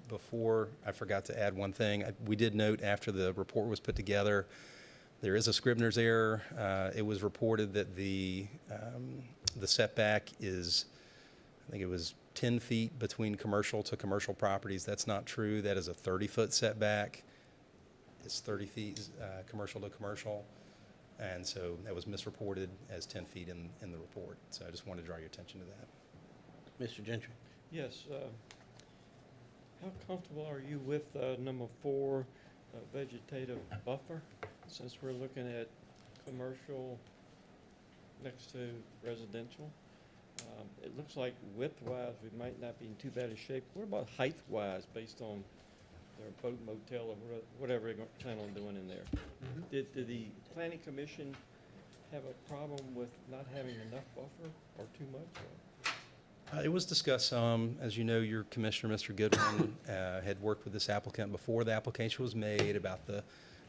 before, I forgot to add one thing. We did note after the report was put together, there is a Scribner's error. It was reported that the setback is, I think it was 10 feet between commercial to commercial properties. That's not true. That is a 30-foot setback. It's 30 feet commercial to commercial. And so that was misreported as 10 feet in the report. So I just wanted to draw your attention to that. Mr. Gentry? Yes, how comfortable are you with number 4, vegetative buffer? Since we're looking at commercial next to residential, it looks like width-wise, we might not be in too bad a shape. What about height-wise, based on their boat motel or whatever they're plan on doing in there? Did the planning commission have a problem with not having enough buffer or too much? It was discussed, as you know, your commissioner, Mr. Goodwin, had worked with this applicant before the application was made about the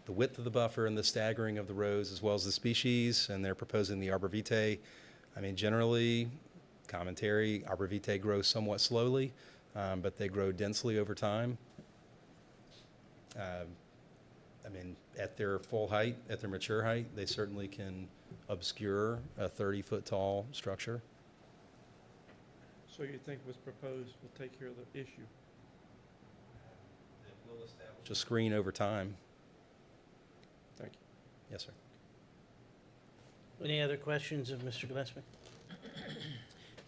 width of the buffer and the staggering of the rows as well as the species, and they're proposing the arborvitae. I mean, generally, commentary, arborvitae grow somewhat slowly, but they grow densely over time. I mean, at their full height, at their mature height, they certainly can obscure a 30-foot tall structure. So you think what's proposed will take care of the issue? It will establish a screen over time. Thank you. Yes, sir. Any other questions of Mr. Gillespie?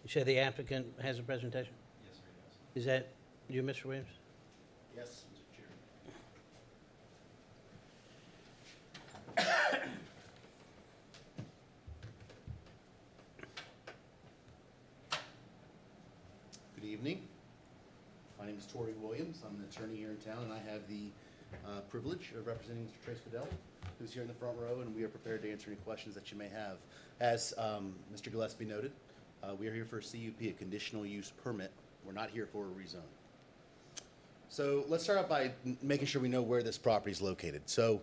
You say the applicant has a presentation? Yes, sir. Is that you, Mr. Williams? Yes, Mr. Chairman. Good evening. My name is Torrey Williams. I'm an attorney here in town, and I have the privilege of representing Mr. Trace Fidel, who's here in the front row, and we are prepared to answer any questions that you may have. As Mr. Gillespie noted, we are here for a CUP, a conditional use permit. We're not here for a rezone. So let's start out by making sure we know where this property is located. So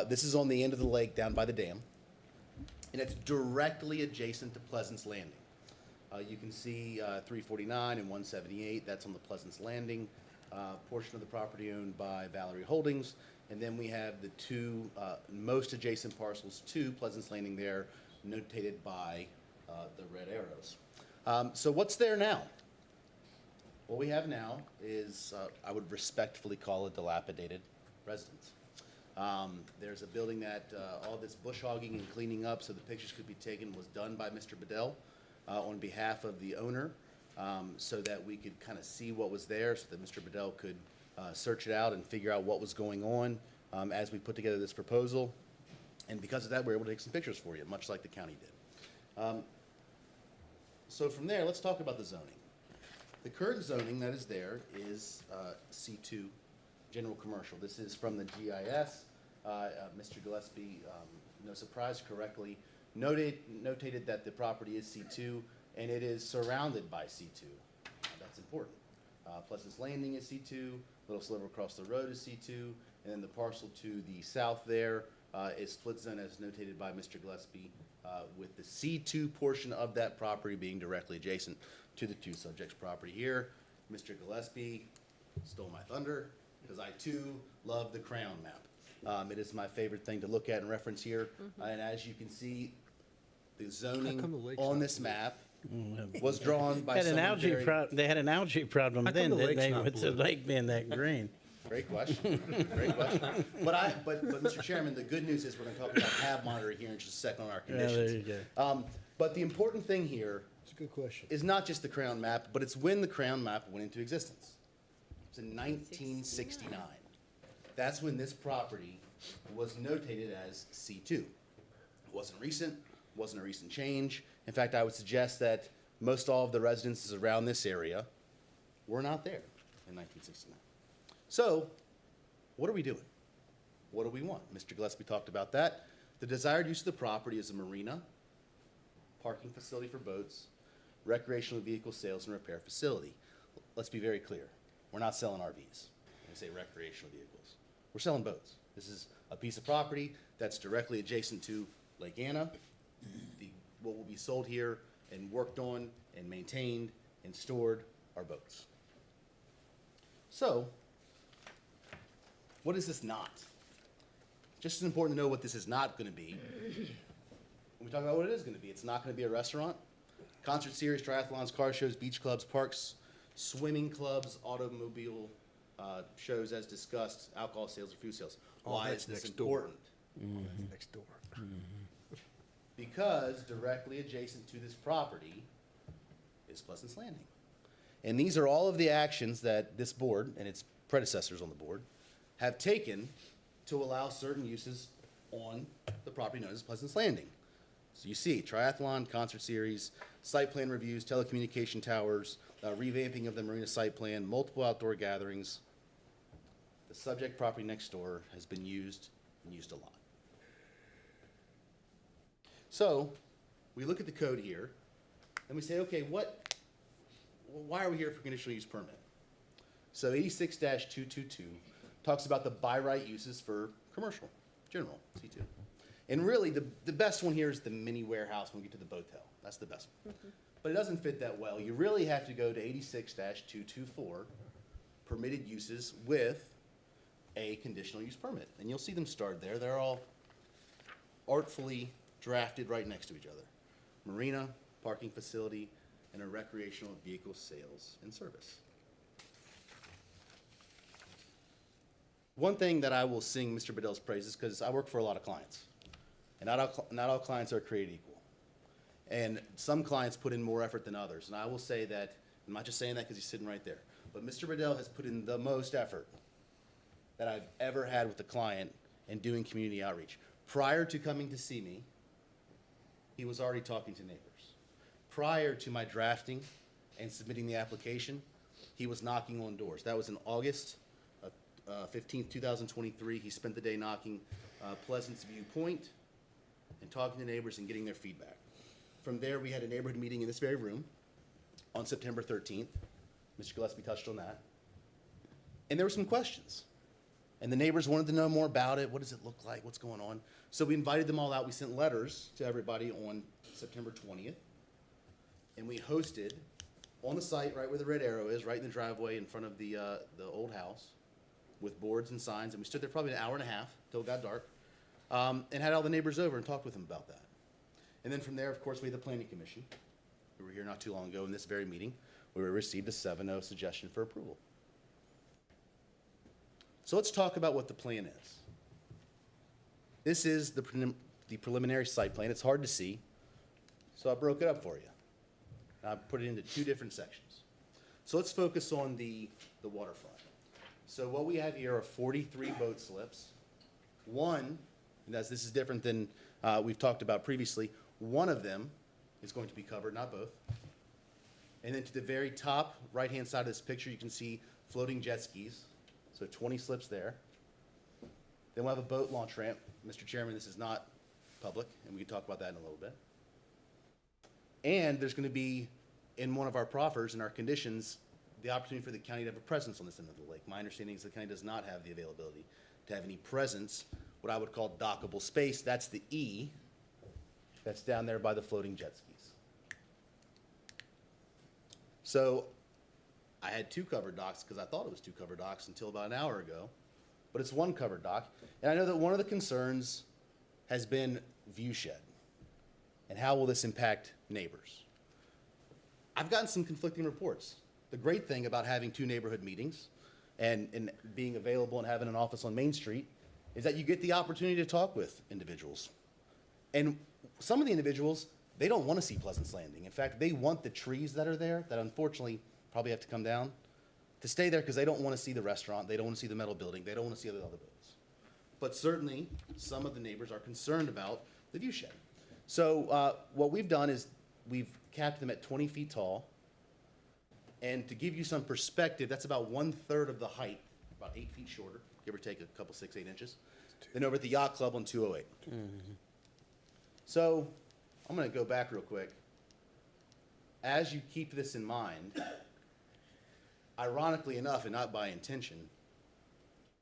this is on the end of the lake down by the dam, and it's directly adjacent to Pleasance Landing. You can see 349 and 178, that's on the Pleasance Landing portion of the property owned by Valerie Holdings. And then we have the two most adjacent parcels to Pleasance Landing there, notated by the red arrows. So what's there now? What we have now is, I would respectfully call a dilapidated residence. There's a building that all this bush hogging and cleaning up so the pictures could be taken was done by Mr. Bedell on behalf of the owner, so that we could kind of see what was there, so that Mr. Bedell could search it out and figure out what was going on as we put together this proposal. And because of that, we were able to take some pictures for you, much like the county did. So from there, let's talk about the zoning. The current zoning that is there is C2, general commercial. This is from the GIS. Mr. Gillespie, no surprise, correctly notated that the property is C2, and it is surrounded by C2. That's important. Pleasant's Landing is C2, Little Sliver across the road is C2, and then the parcel to the south there is split zone as notated by Mr. Gillespie, with the C2 portion of that property being directly adjacent to the two subjects' property here. Mr. Gillespie stole my thunder because I too love the Crown map. It is my favorite thing to look at and reference here. And as you can see, the zoning on this map was drawn by Had an someone algae very... they had an algae problem come then, the didn't lake's they, not with the blue? lake being that green? Great question. Great question. But Mr. Chairman, the good news is we're going to talk about tab monitor here in just a second on our Yeah, there conditions. you go. But the important thing here It's a good question. is not just the Crown map, but it's when the Crown map went into existence. It's in 1969. That's when this property was notated as C2. It wasn't recent, wasn't a recent change. In fact, I would suggest that most all of the residences around this area were not there in 1969. So, what are we doing? What do we want? Mr. Gillespie talked about that. The desired use of the property is a marina, parking facility for boats, recreational vehicle sales and repair facility. Let's be very clear. We're not selling RVs. When we say recreational vehicles, we're selling boats. This is a piece of property that's directly adjacent to Lake Anna. What will be sold here and worked on and maintained and stored are boats. So, what is this not? Just as important to know what this is not going to be. When we talk about what it is going to be, it's not going to be a restaurant. Concert series, triathlons, car shows, beach clubs, parks, swimming clubs, automobile shows as discussed, alcohol sales or food sales. Why is this important? That's next door. Because directly adjacent to this property is Pleasant's Landing. And these are all of the actions that this board and its predecessors on the board have taken to allow certain uses on the property known as Pleasant's Landing. So you see triathlon, concert series, site plan reviews, telecommunication towers, revamping of the marina site plan, multiple outdoor gatherings. The subject property next door has been used and used a lot. So we look at the code here and we say, okay, why are we here for conditional use permit? So 86-222 talks about the by right uses for commercial, general, C2. And really the best one here is the mini warehouse when we get to the boatel. That's the best one. But it doesn't fit that well. You really have to go to 86-224, permitted uses with a conditional use permit. And you'll see them starred there. They're all artfully drafted right next to each other. Marina, parking facility, and a recreational vehicle sales and service. One thing that I will sing Mr. Bedell's praises, because I work for a lot of clients, and not all clients are created equal. And some clients put in more effort than others. And I will say that, I'm not just saying that because he's sitting right there, but Mr. Bedell has put in the most effort that I've ever had with a client in doing community outreach. Prior to coming to see me, he was already talking to neighbors. Prior to my drafting and submitting the application, he was knocking on doors. That was in August 15th, 2023. He spent the day knocking Pleasant's View Point and talking to neighbors and getting their feedback. From there, we had a neighborhood meeting in this very room on September 13th. Mr. Gillespie touched on that. And there were some questions. And the neighbors wanted to know more about it. What does it look like? What's going on? So we invited them all out. We sent letters to everybody on September 20th. And we hosted on the site, right where the red arrow is, right in the driveway in front of the old house, with boards and signs. And we stood there probably an hour and a half till it got dark, and had all the neighbors over and talked with them about that. And then from there, of course, we had the Planning Commission. We were here not too long ago in this very meeting, where we received a 7-0 suggestion for approval. So let's talk about what the plan is. This is the preliminary site plan. It's hard to see, so I broke it up for you. I put it into two different sections. So let's focus on the waterfront. So what we have here are 43 boat slips. One, and as this is different than we've talked about previously, one of them is going to be covered, not both. And then to the very top, right-hand side of this picture, you can see floating jet skis. So 20 slips there. Then we'll have a boat launch ramp. Mr. Chairman, this is not public, and we can talk about that in a little bit. And there's going to be, in one of our proffers, in our conditions, the opportunity for the county to have a presence on this end of the lake. My understanding is the county does not have the availability to have any presence, what I would call dockable space. That's the E that's down there by the floating jet skis. So I had 2 covered docks because I thought it was 2 covered docks until about an hour ago, but it's 1 covered dock. And I know that one of the concerns has been view shed and how will this impact neighbors. I've gotten some conflicting reports. The great thing about having 2 neighborhood meetings and being available and having an office on Main Street is that you get the opportunity to talk with individuals. And some of the individuals, they don't want to see Pleasance Landing. In fact, they want the trees that are there, that unfortunately probably have to come down, to stay there because they don't want to see the restaurant, they don't want to see the metal building, they don't want to see the other boats. But certainly, some of the neighbors are concerned about the view shed. So what we've done is we've capped them at 20 feet tall. And to give you some perspective, that's about 1/3 of the height, about 8 feet shorter, give or take a couple, 6, 8 inches, than over at the Yacht Club on 208. So I'm going to go back real quick. As you keep this in mind, ironically enough, and not by intention,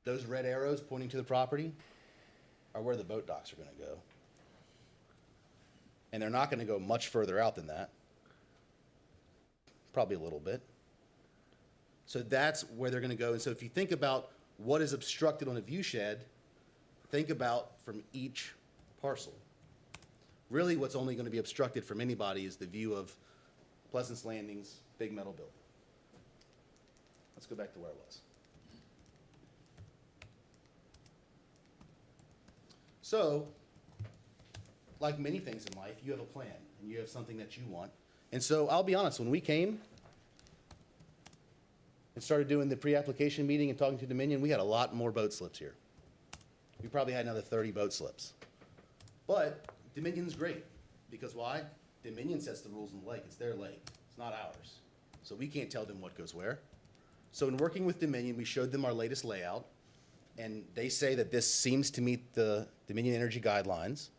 those red arrows pointing to the property are where the boat docks are going to go. And they're not going to go much further out than that. Probably a little bit. So that's where they're going to go. And so if you think about what is obstructed on a view shed, think about from each parcel. Really, what's only going to be obstructed from anybody is the view of Pleasance Landing's big metal building. Let's go back to where it was. So, like many things in life, you have a plan and you have something that you want. And so I'll be honest, when we came and started doing the pre-application meeting and talking to Dominion, we had a lot more boat slips here. We probably had another 30 boat slips. But Dominion's great, because why? Dominion sets the rules in the lake. It's their lake. It's not ours. So we can't tell them what goes where. So in working with Dominion, we showed them our latest layout, and they say that this seems to meet the Dominion Energy guidelines,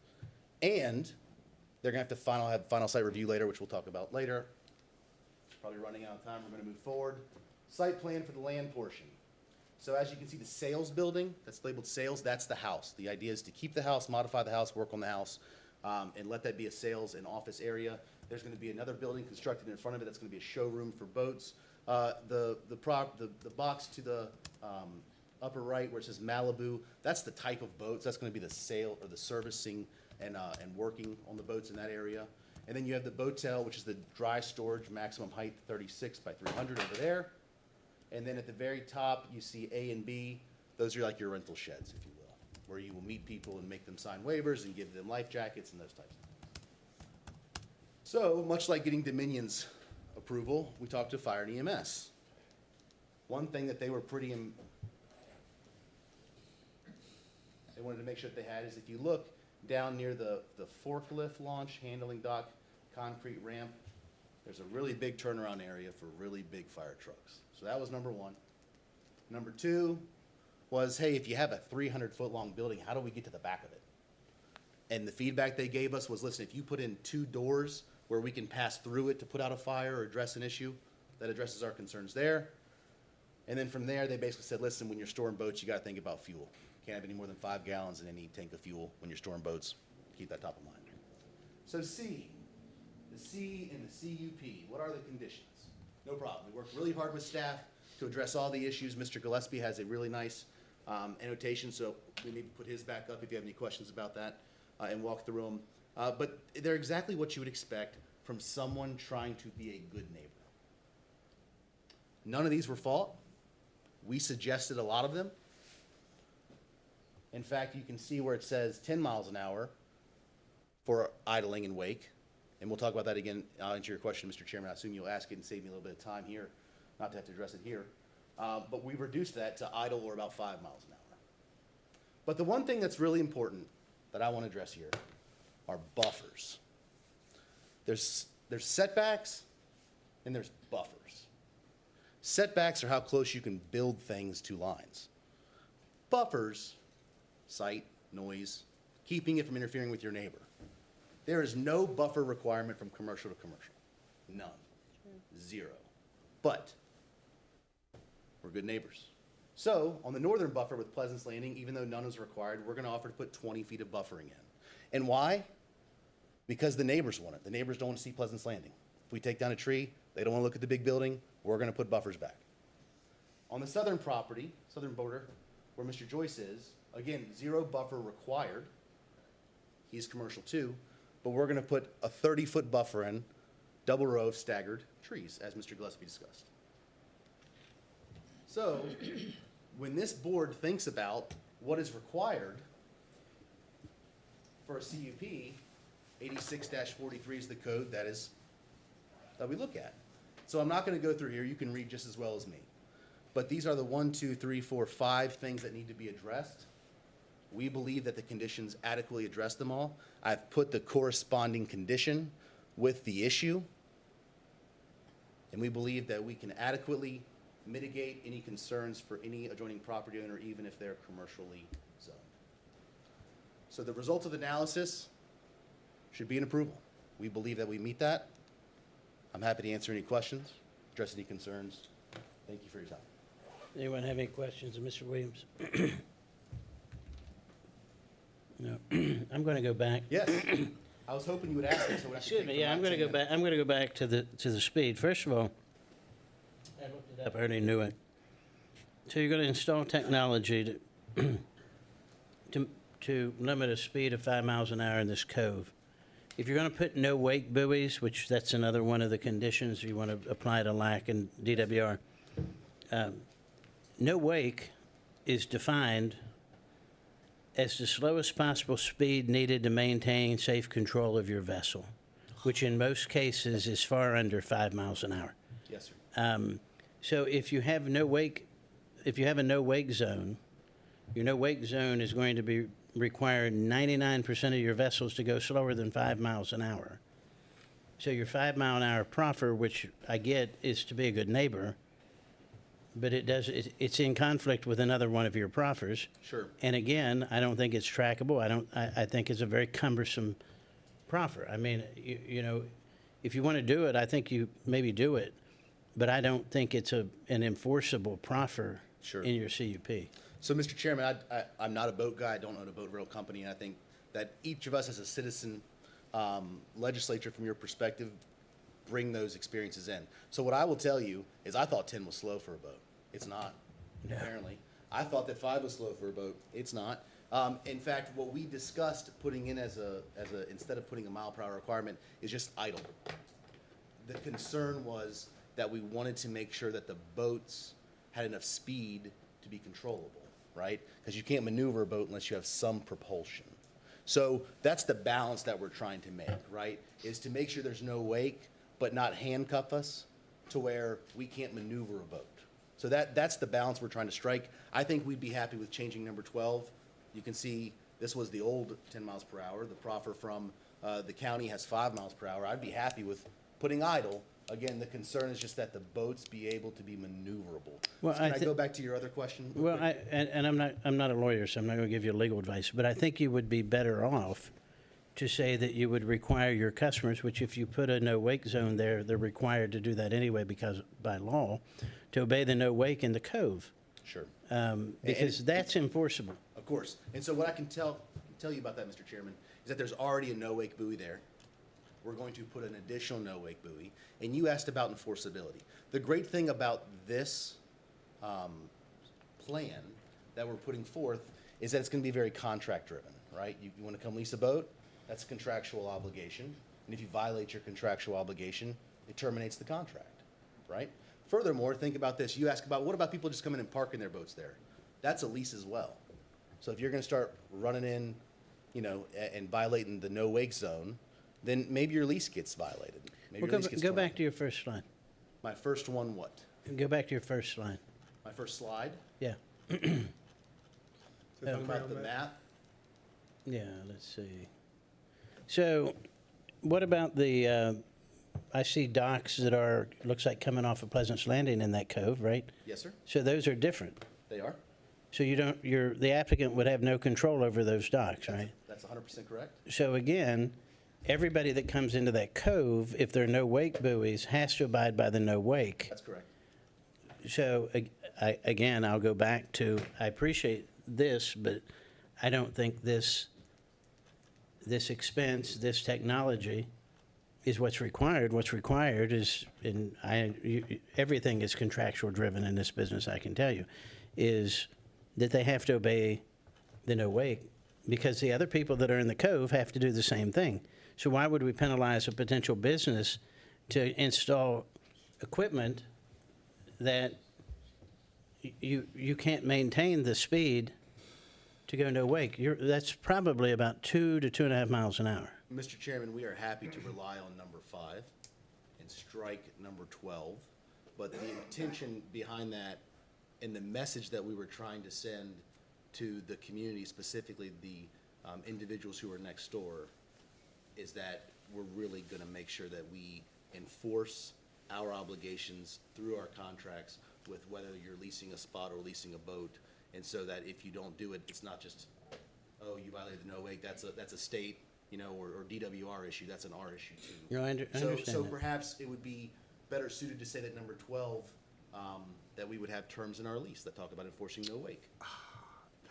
and they're gonna have to have final site review later, which we'll talk about later. Probably running out of time. We're gonna move forward. Site plan for the land portion. So as you can see, the sales building, that's labeled sales, that's the house. The idea is to keep the house, modify the house, work on the house, and let that be a sales and office area. There's gonna be another building constructed in front of it that's gonna be a showroom for boats. The box to the upper right where it says Malibu, that's the type of boats. That's gonna be the sale or the servicing and working on the boats in that area. And then you have the boatel, which is the dry storage, maximum height 36 by 300 over there. And then at the very top, you see A and B. Those are like your rental sheds, if you will, where you will meet people and make them sign waivers and give them life jackets and those types of things. So much like getting Dominion's approval, we talked to Fire and EMS. One thing that they were they wanted to make sure that they had is if you look down near the forklift launch, handling dock, concrete ramp, there's a really big turnaround area for really big fire trucks. So that was number one. Number two was, hey, if you have a 300-foot long building, how do we get to the back of it? And the feedback they gave us was, listen, if you put in 2 doors where we can pass through it to put out a fire or address an issue, that addresses our concerns there. And then from there, they basically said, listen, when you're storing boats, you got to think about fuel. Can't have any more than 5 gallons in any tank of fuel when you're storing boats. Keep that top of mind. So C, the C and the CUP, what are the conditions? No problem. We worked really hard with staff to address all the issues. Mr. Gillespie has a really nice annotation, so we need to put his back up if you have any questions about that and walk through them. But they're exactly what you would expect from someone trying to be a good neighbor. None of these were fault. We suggested a lot of them. In fact, you can see where it says 10 miles an hour for idling and wake. And we'll talk about that again. I'll answer your question, Mr. Chairman. I assume you'll ask it and save me a little bit of time here, not to have to address it here. But we reduced that to idle or about 5 miles an hour. But the one thing that's really important that I want to address here are buffers. There's setbacks and there's buffers. Setbacks are how close you can build things to lines. Buffers, sight, noise, keeping it from interfering with your neighbor. There is no buffer requirement from commercial to commercial. None. Zero. But we're good neighbors. So on the northern buffer with Pleasance Landing, even though none is required, we're going to offer to put 20 feet of buffering in. And why? Because the neighbors want it. The neighbors don't want to see Pleasance Landing. If we take down a tree, they don't want to look at the big building, we're going to put buffers back. On the southern property, southern border, where Mr. Joyce is, again, 0 buffer required. He's commercial too, but we're going to put a 30-foot buffer in, double row of staggered trees, as Mr. Gillespie discussed. So, when this board thinks about what is required for a CUP, 86-43 is the code that we look at. So I'm not going to go through here. You can read just as well as me. But these are the 1, 2, 3, 4, 5 things that need to be addressed. We believe that the conditions adequately address them all. I've put the corresponding condition with the issue. And we believe that we can adequately mitigate any concerns for any adjoining property owner, even if they're commercially zoned. So the results of the analysis should be an approval. We believe that we meet that. I'm happy to answer any questions, address any concerns. Thank you for your time. Anyone have any questions of Mr. Williams? No. I'm going to go back. Yes. I was hoping you would ask me, so I would have to Excuse take me, from yeah, my I'm going to 10 go back, minutes. I'm going to go back to the speed. First of all, I looked it up, I already knew it. So you're going to install technology to limit a speed of 5 miles an hour in this cove. If you're going to put no wake buoys, which that's another one of the conditions you want to apply to LAC and DWR, no wake is defined as the slowest possible speed needed to maintain safe control of your vessel, which in most cases is far under 5 miles an hour. Yes, sir. So if you have no wake, if you have a no wake zone, your no wake zone is going to be require 99% of your vessels to go slower than 5 miles an hour. So your 5 mile an hour proffer, which I get is to be a good neighbor, but it's in conflict with another one of your proffers. Sure. And again, I don't think it's trackable. I think it's a very cumbersome proffer. I mean, you know, if you want to do it, I think you maybe do it, but I don't think it's an enforceable proffer Sure. in your CUP. So, Mr. Chairman, I'm not a boat guy. I don't own a boat rental company, and I think that each of us as a citizen legislature, from your perspective, bring those experiences in. So what I will tell you is I thought 10 was slow for a boat. It's not, apparently. I thought that 5 was slow for a boat. It's not. In fact, what we discussed putting in as a instead of putting a mile per hour requirement is just idle. The concern was that we wanted to make sure that the boats had enough speed to be controllable, right? Because you can't maneuver a boat unless you have some propulsion. So that's the balance that we're trying to make, right? Is to make sure there's no wake, but not handcuff us to where we can't maneuver a boat. So that's the balance we're trying to strike. I think we'd be happy with changing number 12. You can see this was the old 10 miles per hour. The proffer from the county has 5 miles per hour. I'd be happy with putting idle. Again, the concern is just that the boats be able to be maneuverable. Well, Can I go back to your other question? real Well, quick? and I'm not a lawyer, so I'm not going to give you legal advice, but I think you would be better off to say that you would require your customers, which if you put a no wake zone there, they're required to do that anyway because by law, to obey the no wake in the cove. Sure. Because that's enforceable. Of course. And so what I can tell you about that, Mr. Chairman, is that there's already a no-wake buoy there. We're going to put an additional no-wake buoy. And you asked about enforceability. The great thing about this plan that we're putting forth is that it's going to be very contract-driven, right? You want to come lease a boat? That's a contractual obligation. And if you violate your contractual obligation, it terminates the contract, right? Furthermore, think about this. You ask about, what about people just coming and parking their boats there? That's a lease as well. So if you're going to start running in, you know, and violating the no-wake zone, then maybe your lease gets violated. Maybe Well, your lease gets go back terminated. to your first slide. My first one, what? Go back to your first slide. My first slide? Yeah. Talk about the map? Yeah, let's see. So what about the I see docks that are, looks like coming off of Pleasant's Landing in that cove, right? Yes, sir, So those are different. they are. So you don't, the applicant would have no control over those docks, right? That's 100% correct. So again, everybody that comes into that cove, if there are no wake buoys, has to abide by the no wake. That's correct. So again, I'll go back to, I appreciate this, but I don't think this expense, this technology is what's required. What's required is, everything is contractual driven in this business, I can tell you, is that they have to obey the no wake, because the other people that are in the cove have to do the same thing. So why would we penalize a potential business to install equipment that you can't maintain the speed to go no wake? That's probably about 2 to 2.5 miles an hour. Mr. Chairman, we are happy to rely on number 5 and strike number 12, but the intention behind that and the message that we were trying to send to the community, specifically the individuals who are next door, is that we're really going to make sure that we enforce our obligations through our contracts with whether you're leasing a spot or leasing a boat, and so that if you don't do it, it's not just, oh, you violated the no wake, that's a state, or DWR issue, that's an R issue too. No, I understand So that. perhaps it would be better suited to say that number 12, that we would have terms in our lease that talk about enforcing no wake.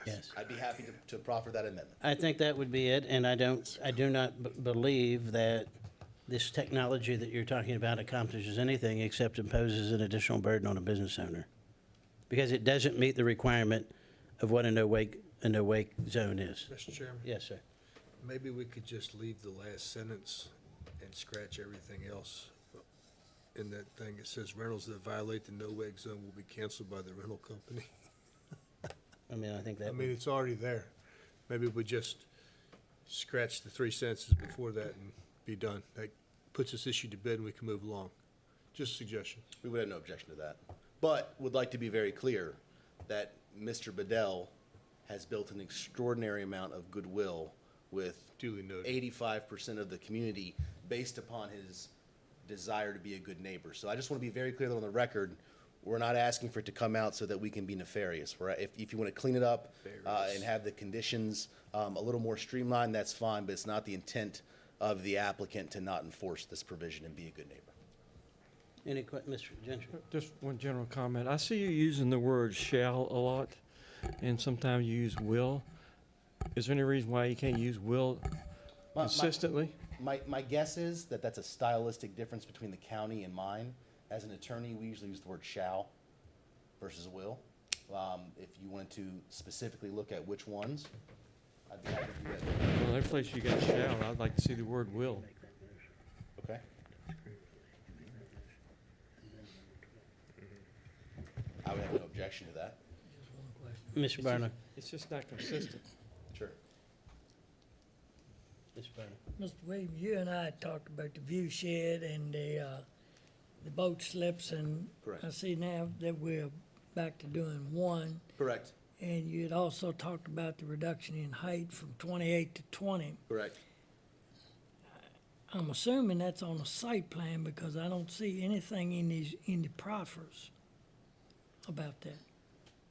Yes. I'd be happy to proffer that amendment. I think that would be it, and I do not believe that this technology that you're talking about accomplishes anything except imposes an additional burden on a business owner, because it doesn't meet the requirement of what a no wake zone is. Mr. Chairman, Yes, sir. maybe we could just leave the last sentence and scratch everything else. In that thing, it says rentals that violate the no wake zone will be canceled by the rental company. I mean, I think I that mean, would, it's already there. Maybe we just scratch the 3 sentences before that and be done. That puts this issue to bed and we can move along. Just a suggestion. We would have no objection to that. But would like to be very clear that Mr. Bedell has built an extraordinary amount of goodwill with Duly noted. 85% of the community based upon his desire to be a good neighbor. So I just want to be very clear that on the record, we're not asking for it to come out so that we can be nefarious. If you want to clean it up and have the conditions a little more streamlined, that's fine, but it's not the intent of the applicant to not enforce this provision and be a good neighbor. Mr. Gentry? Just one general comment. I see you using the word shall a lot, and sometimes you use will. Is there any reason why you can't use will consistently? My guess is that that's a stylistic difference between the county and mine. As an attorney, we usually use the word shall versus will. If you wanted to specifically look at which ones, I'd be happy to do that. Well, every place you got shall, I'd like to see the word will. Okay? I would have no objection to that. Mr. Barlow? It's just not consistent. Sure. Mr. Barlow? Mr. Williams, you and I talked about the view shed and the boat slips, and Correct. I see now that we're back to doing one. Correct. And you had also talked about the reduction in height from 28 to 20. Correct. I'm assuming that's on a site plan because I don't see anything in the proffers about that.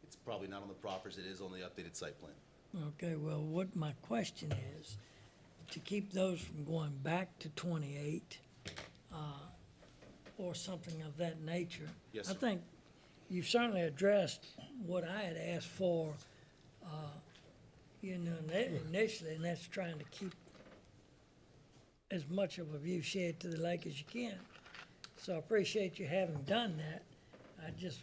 It's probably not on the proffers, it is on the updated site plan. Okay, well, what my question is, to keep those from going back to 28, or something of that nature. Yes, I sir. think you've certainly addressed what I had asked for, initially, and that's trying to keep as much of a view shed to the lake as you can. So I appreciate you having done that. I just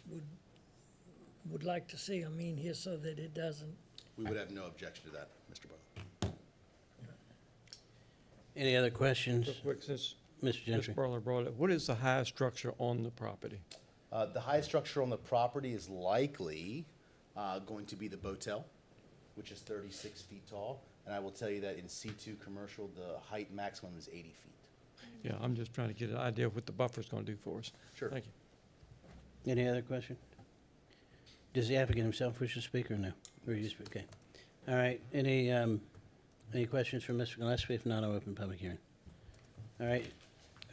would like to see them in here so that it doesn't. We would have no objection to that, Mr. Butler. Any other questions? Real quick, since Mr. Ms. Gentry? Barlow brought it, what is the highest structure on the property? The highest structure on the property is likely going to be the boatel, which is 36 feet tall. And I will tell you that in C2 commercial, the height maximum is 80 feet. Yeah, I'm just trying to get an idea of what the buffer's gonna do for us. Sure. Thank you. Any other question? Does the applicant himself wish to speak or no? Or you speak? Okay. All right. Any questions for Mr. Gillespie? If not, I'll open public hearing. All right.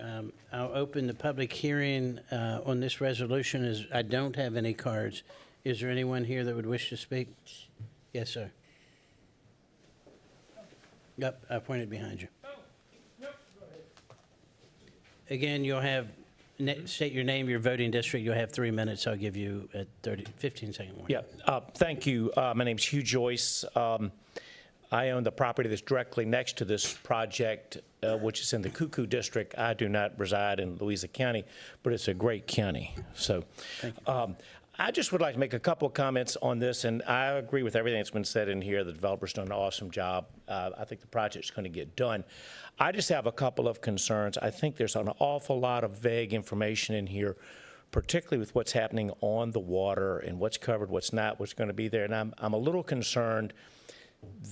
I'll open the public hearing on this resolution, as I don't have any cards. Is there anyone here that would wish to speak? Yes, sir. Yep, I pointed behind you. Again, you'll have, state your name, your voting district. You'll have 3 minutes. I'll give you a 15-second warning. Yeah, thank you. My name's Hugh Joyce. I own the property that's directly next to this project, which is in the Cuckoo District. I do not reside in Louisa County, but it's a great county. So I just would like to make a couple of comments on this, and I agree with everything that's been said in here. The developer's done an awesome job. I think the project's going to get done. I just have a couple of concerns. I think there's an awful lot of vague information in here, particularly with what's happening on the water and what's covered, what's not, what's going to be there. And I'm a little concerned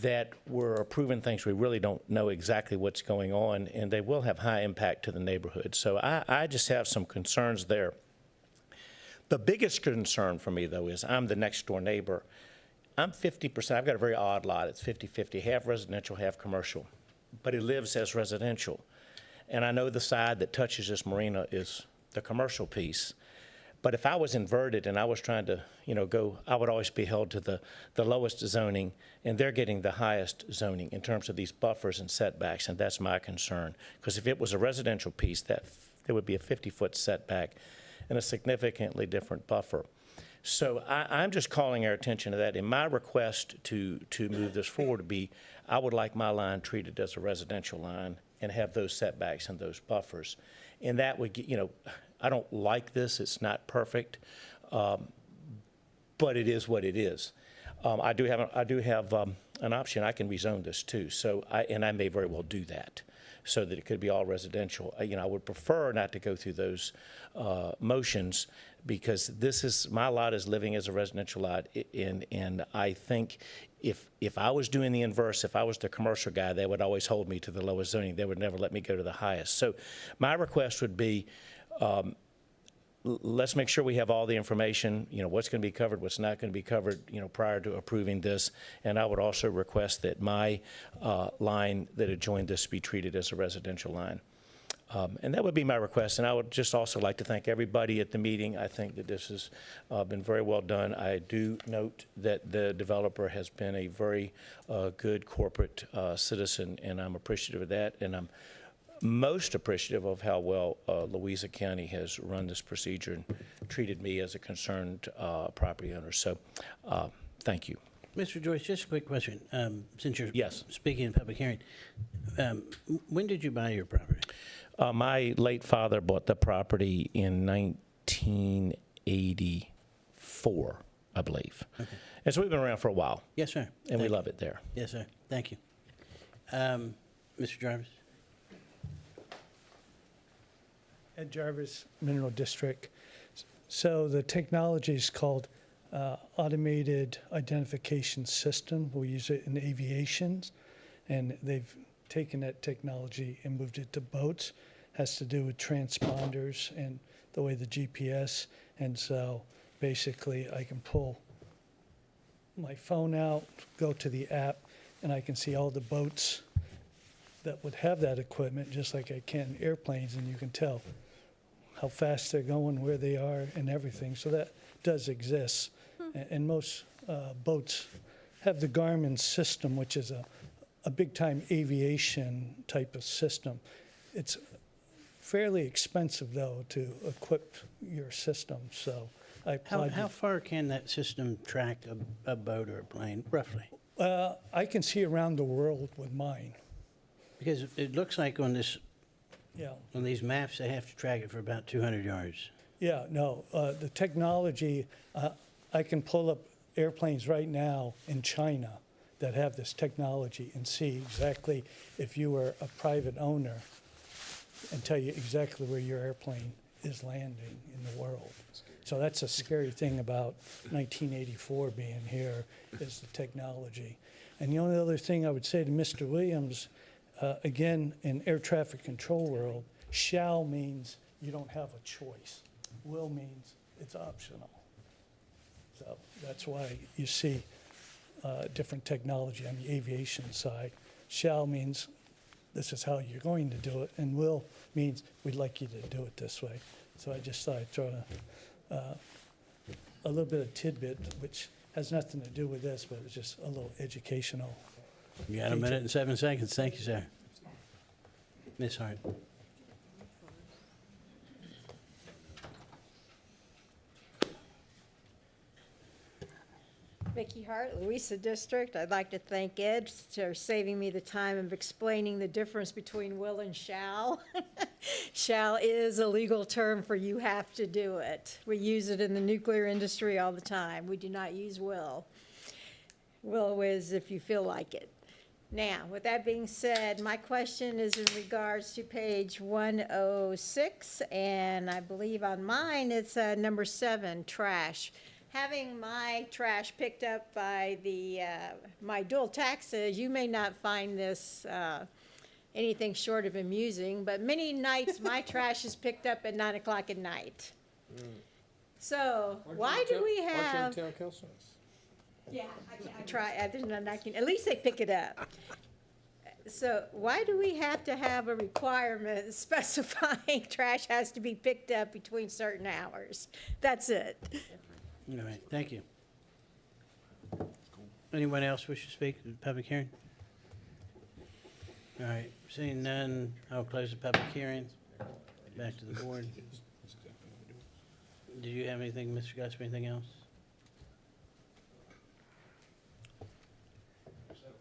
that we're approving things we really don't know exactly what's going on, and they will have high impact to the neighborhood. So I just have some concerns there. The biggest concern for me, though, is I'm the next door neighbor. I'm 50%, I've got a very odd lot. It's 50-50, half residential, half commercial. But it lives as residential. And I know the side that touches this marina is the commercial piece. But if I was inverted and I was trying to, go, I would always be held to the lowest zoning, and they're getting the highest zoning in terms of these buffers and setbacks, and that's my concern. Because if it was a residential piece, there would be a 50-foot setback and a significantly different buffer. So I'm just calling our attention to that. And my request to move this forward would be, I would like my line treated as a residential line and have those setbacks and those buffers. And that would get, I don't like this. It's not perfect, but it is what it is. I do have an option. I can rezone this too. So I may very well do that, so that it could be all residential. I would prefer not to go through those motions, because my lot is living as a residential lot, and I think if I was doing the inverse, if I was the commercial guy, they would always hold me to the lowest zoning. They would never let me go to the highest. So my request would be, let's make sure we have all the information, what's going to be covered, what's not going to be covered, prior to approving this. And I would also request that my line that adjoined this be treated as a residential line. And that would be my request. And I would just also like to thank everybody at the meeting. I think that this has been very well done. I do note that the developer has been a very good corporate citizen, and I'm appreciative of that. And I'm most appreciative of how well Louisa County has run this procedure and treated me as a concerned property owner. So thank you. Mr. Joyce, just a quick question. Since you're Yes. speaking in public hearing, when did you buy your property? My late father bought the property in 1984, I believe. Okay. And so we've been around for a while. Yes, sir. And we love it there. Yes, sir. Thank you. Mr. Jarvis? Ed Jarvis, Mineral District. So the technology is called Automated Identification System. We use it in aviation, and they've taken that technology and moved it to boats. Has to do with transponders and the way the GPS. And so basically I can pull my phone out, go to the app, and I can see all the boats that would have that equipment, just like I can airplanes, and you can tell how fast they're going, where they are, and everything. So that does exist. And most boats have the Garmin system, which is a big-time aviation type of system. It's fairly expensive, though, to equip your system, so I applaud How far can that system track a boat or a plane, roughly? I can see around the world with mine. Because it looks like on Yeah. these maps, they have to track it for about 200 yards. Yeah, no, the technology, I can pull up airplanes right now in China that have this technology and see exactly if you were a private owner and tell you exactly where your airplane is landing in the world. So that's a scary thing about 1984 being here, is the technology. And the only other thing I would say to Mr. Williams, again, in air traffic control world, shall means you don't have a choice. Will means it's optional. So that's why you see different technology on the aviation side. Shall means this is how you're going to do it, and will means we'd like you to do it this way. So I just thought I'd throw a little bit of tidbit, which has nothing to do with this, but it's just a little educational. You got a minute and 7 seconds. Thank you, sir. Ms. Hart. Vicki Hart, Louisa District. I'd like to thank Ed for saving me the time of explaining the difference between will and shall. Shall is a legal term for you have to do it. We use it in the nuclear industry all the time. We do not use will. Will is if you feel like it. Now, with that being said, my question is in regards to page 106, and I believe on mine it's number 7, trash. Having my trash picked up by my dual taxes, you may not find this anything short of amusing, but many nights my trash is picked up at 9 o'clock at night. So why do we have? Town council? Yeah, I try, there's nothing I can, at least they pick it up. So why do we have to have a requirement specifying trash has to be picked up between certain hours? That's it. All right, thank you. Anyone else wish to speak at the public hearing? All right, seeing none, I'll close the public hearing. Back to the board. Do you have anything, Mr. Gusby, anything else?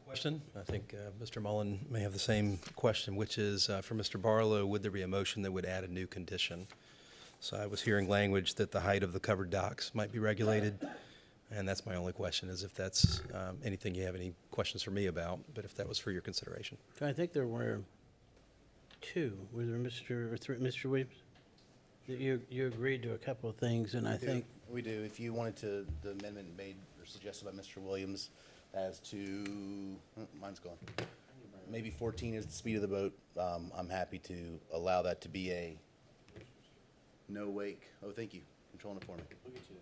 Question? I think Mr. Mullen may have the same question, which is for Mr. Barlow, would there be a motion that would add a new condition? So I was hearing language that the height of the covered docks might be regulated, and that's my only question, is if that's anything you have any questions for me about, but if that was for your consideration. So I think there were 2. Was there Mr. or 3, Mr. Williams? You agreed to a couple of things, and I think. We do. If you wanted to, the amendment made or suggested by Mr. Williams as to, mine's gone. Maybe 14 is the speed of the boat. I'm happy to allow that to be a no wake. Oh, thank you. Controlling it for me. Look at you.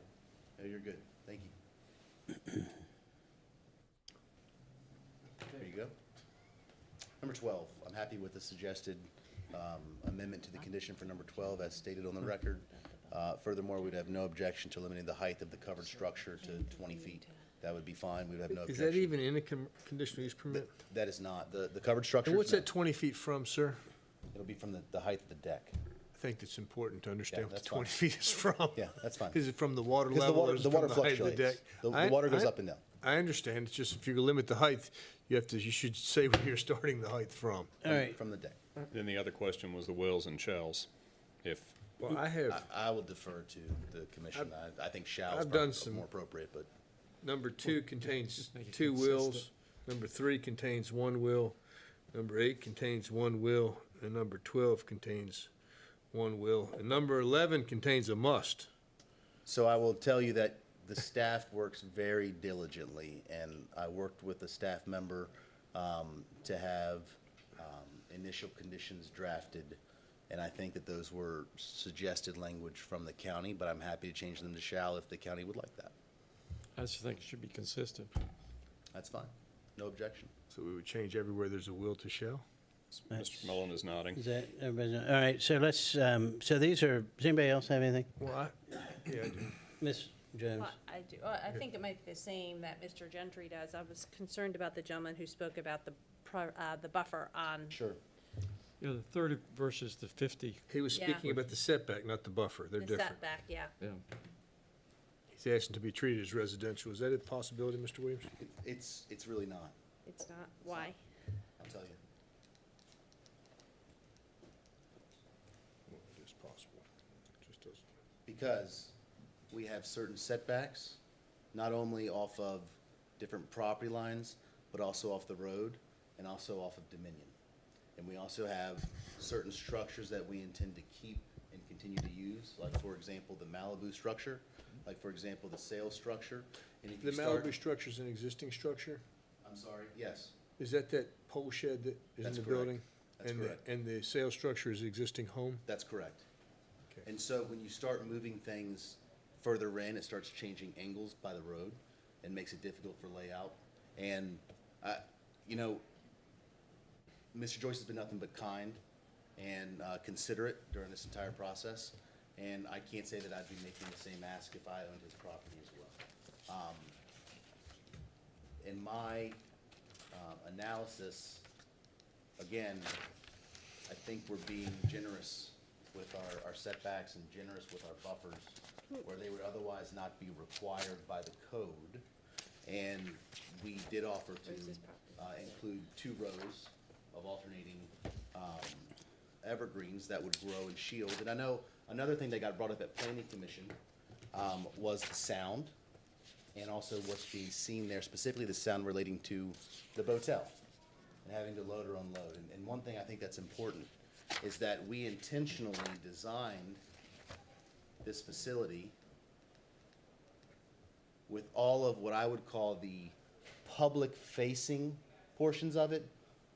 Oh, you're good. Thank you. There you go. Number 12, I'm happy with the suggested amendment to the condition for number 12 as stated on the record. Furthermore, we'd have no objection to limiting the height of the covered structure to 20 feet. That would be fine. We'd have no Is objection. that even in a conditional use permit? That is not. The covered structure. And what's that 20 feet from, sir? It'll be from the height of the deck. I think it's important to understand Yeah, what the that's 20 fine. feet is from. Yeah, that's fine. Is it from the water 'Cause the level water- or is the it from water the height of the deck? fluctuates. The water goes up and down. I understand. It's just if you limit the height, you should say where you're starting the height from. All right. From the deck. Then the other question was the wills and shells. If, Well, I will defer to the commission. I think shall is I've done probably some- more appropriate, but number 2 contains Just make it 2 consistent. wills. Number 3 contains 1 will. Number 8 contains 1 will. And number 12 contains 1 will. And number 11 contains a must. so I will tell you that the staff works very diligently, and I worked with a staff member to have initial conditions drafted, and I think that those were suggested language from the county, but I'm happy to change them to shall if the county would like that. I just think it should be consistent. That's fine. No objection. So we would change everywhere there's a will to shall? Mr. Mullen is nodding. Is that, everybody's, all right, so let's, so these are, does anybody else have anything? Well, yeah, I do. Ms. Jones? Well, I do. I think it might be the same that Mr. Gentry does. I was concerned about the gentleman who spoke about the buffer on. Sure. You know, the 30 versus the 50. He was Yeah. speaking about the setback, not the buffer. They're The different. setback, yeah. Yeah. He's asking to be treated as residential. Is that a possibility, Mr. Williams? It's really not. It's not. Why? I'll tell you. Well, it is possible. It just doesn't. Because we have certain setbacks, not only off of different property lines, but also off the road and also off of Dominion. And we also have certain structures that we intend to keep and continue to use, like for example, the Malibu structure, like for example, the sales structure. And if The you start, Malibu structure's an existing structure? I'm sorry, yes, Is that pole shed that is in That's the correct. building? That's And correct. And the sales structure is the existing home? that's correct. Okay. And so when you start moving things further in, it starts changing angles by the road and makes it difficult for layout. And, you know, Mr. Joyce has been nothing but kind and considerate during this entire process, and I can't say that I'd be making the same ask if I owned his property as well. In my analysis, again, I think we're being generous with our setbacks and generous with our buffers, where they would otherwise not be required by the code. And we did offer to include 2 rows of alternating evergreens that would grow and shield. And I know another thing that got brought up at Planning Commission was the sound, and also what's being seen there, specifically the sound relating to the Botel and having to load or unload. And one thing I think that's important is that we intentionally designed this facility with all of what I would call the public-facing portions of it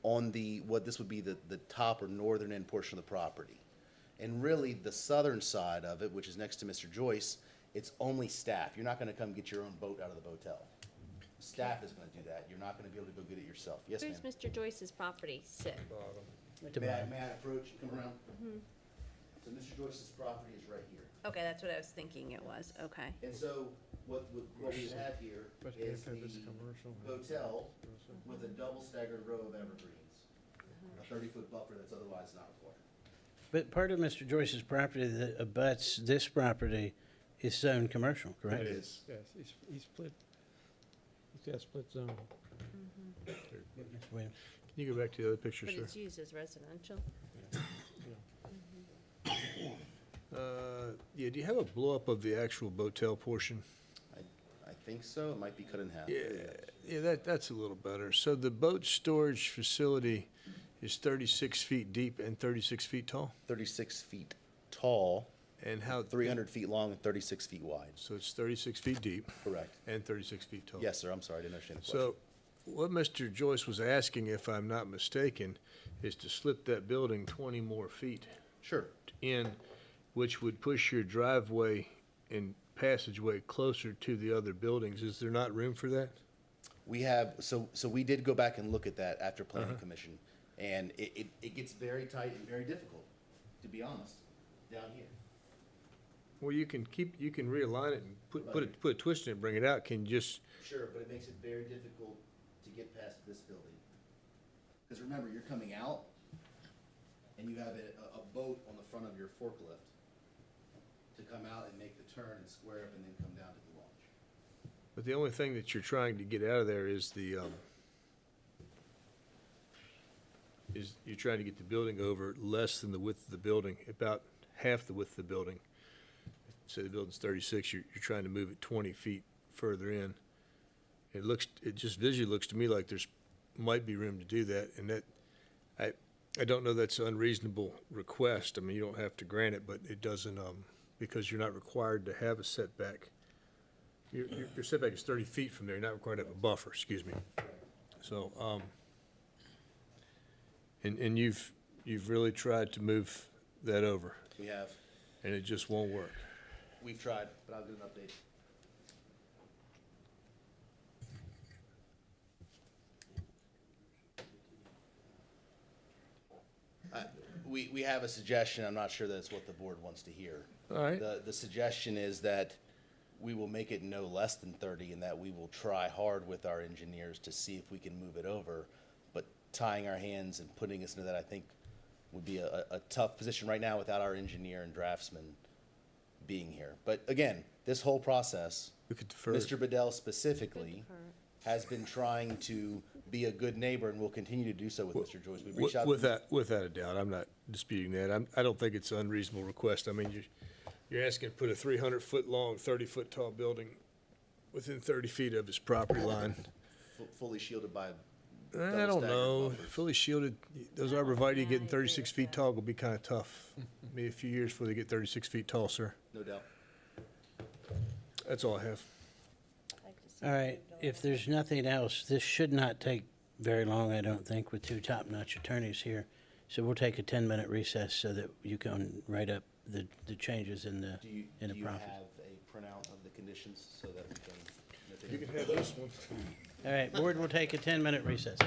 on what this would be the top or northern end portion of the property. And really, the southern side of it, which is next to Mr. Joyce, it's only staff. You're not gonna come get your own boat out of the Botel. Staff is gonna do that. You're not gonna be able to go get it yourself. Yes, ma'am? Where's Mr. Joyce's property sit? May I approach, come around? So Mr. Joyce's property is right here. Okay, that's what I was thinking it was, okay. And so what we have here is the hotel with a double staggered row of evergreens, a 30-foot buffer that's otherwise not required. But part of Mr. Joyce's property that abuts this property is zoned commercial, correct? It is. Yes, he's split, he's got split zone. William. Can you go back to the other picture, But sir? it's used as residential. Yeah, do you have a blow-up of the actual Botel portion? I think so. It might be cut in half. Yeah, that's a little better. So the boat storage facility is 36 feet deep and 36 feet tall? 36 feet tall, And how? 300 feet long, and 36 feet wide. So it's 36 feet deep Correct. and 36 feet tall? Yes, sir. I'm sorry. I didn't understand the question. So what Mr. Joyce was asking, if I'm not mistaken, is to slip that building 20 more feet Sure. in, which would push your driveway and passageway closer to the other buildings. Is there not room for that? We have, so we did go back and look at that after Planning Commission, and it gets very tight and very difficult, to be honest, down here. Well, you can realign it and put a twist in it, bring it out. Can you just, Sure, but it makes it very difficult to get past this building. Because remember, you're coming out, and you have a boat on the front of your forklift to come out and make the turn and square up and then come down to the launch. but the only thing that you're trying to get out of there is you're trying to get the building over less than the width of the building, about half the width of the building. Say the building's 36, you're trying to move it 20 feet further in. It just visually looks to me like there's, might be room to do that, and that, I don't know that's an unreasonable request. I mean, you don't have to grant it, but it doesn't, because you're not required to have a setback. Your setback is 30 feet from there, you're not required to have a buffer, excuse me. So, and you've really tried to move that over, We have, and it just won't work. we've tried, but I'll get an update. We have a suggestion. I'm not sure that it's what the board wants to hear. All right. The suggestion is that we will make it no less than 30, and that we will try hard with our engineers to see if we can move it over. But tying our hands and putting us into that, I think, would be a tough position right now without our engineer and draftsman being here. But again, this whole process, We could defer it. Mr. Bedell specifically has been trying to be a good neighbor, and will continue to do so with Mr. Joyce. We've reached out. Without a doubt, I'm not disputing that. I don't think it's an unreasonable request. I mean, you're asking to put a 300-foot long, 30-foot tall building within 30 feet of his property line. Fully shielded by. I double don't staggered know. buffers. Fully shielded, those arborvitae getting 36 feet tall will be kind of tough. Maybe a few years before they get 36 feet tall, sir. No doubt. That's all I have. All right, if there's nothing else, this should not take very long, I don't think, with 2 top-notch attorneys here. So we'll take a 10-minute recess so that you can write up the changes in the Do you profit. have a printout of the conditions so that we can? You can have this one. All right, board will take a 10-minute recess.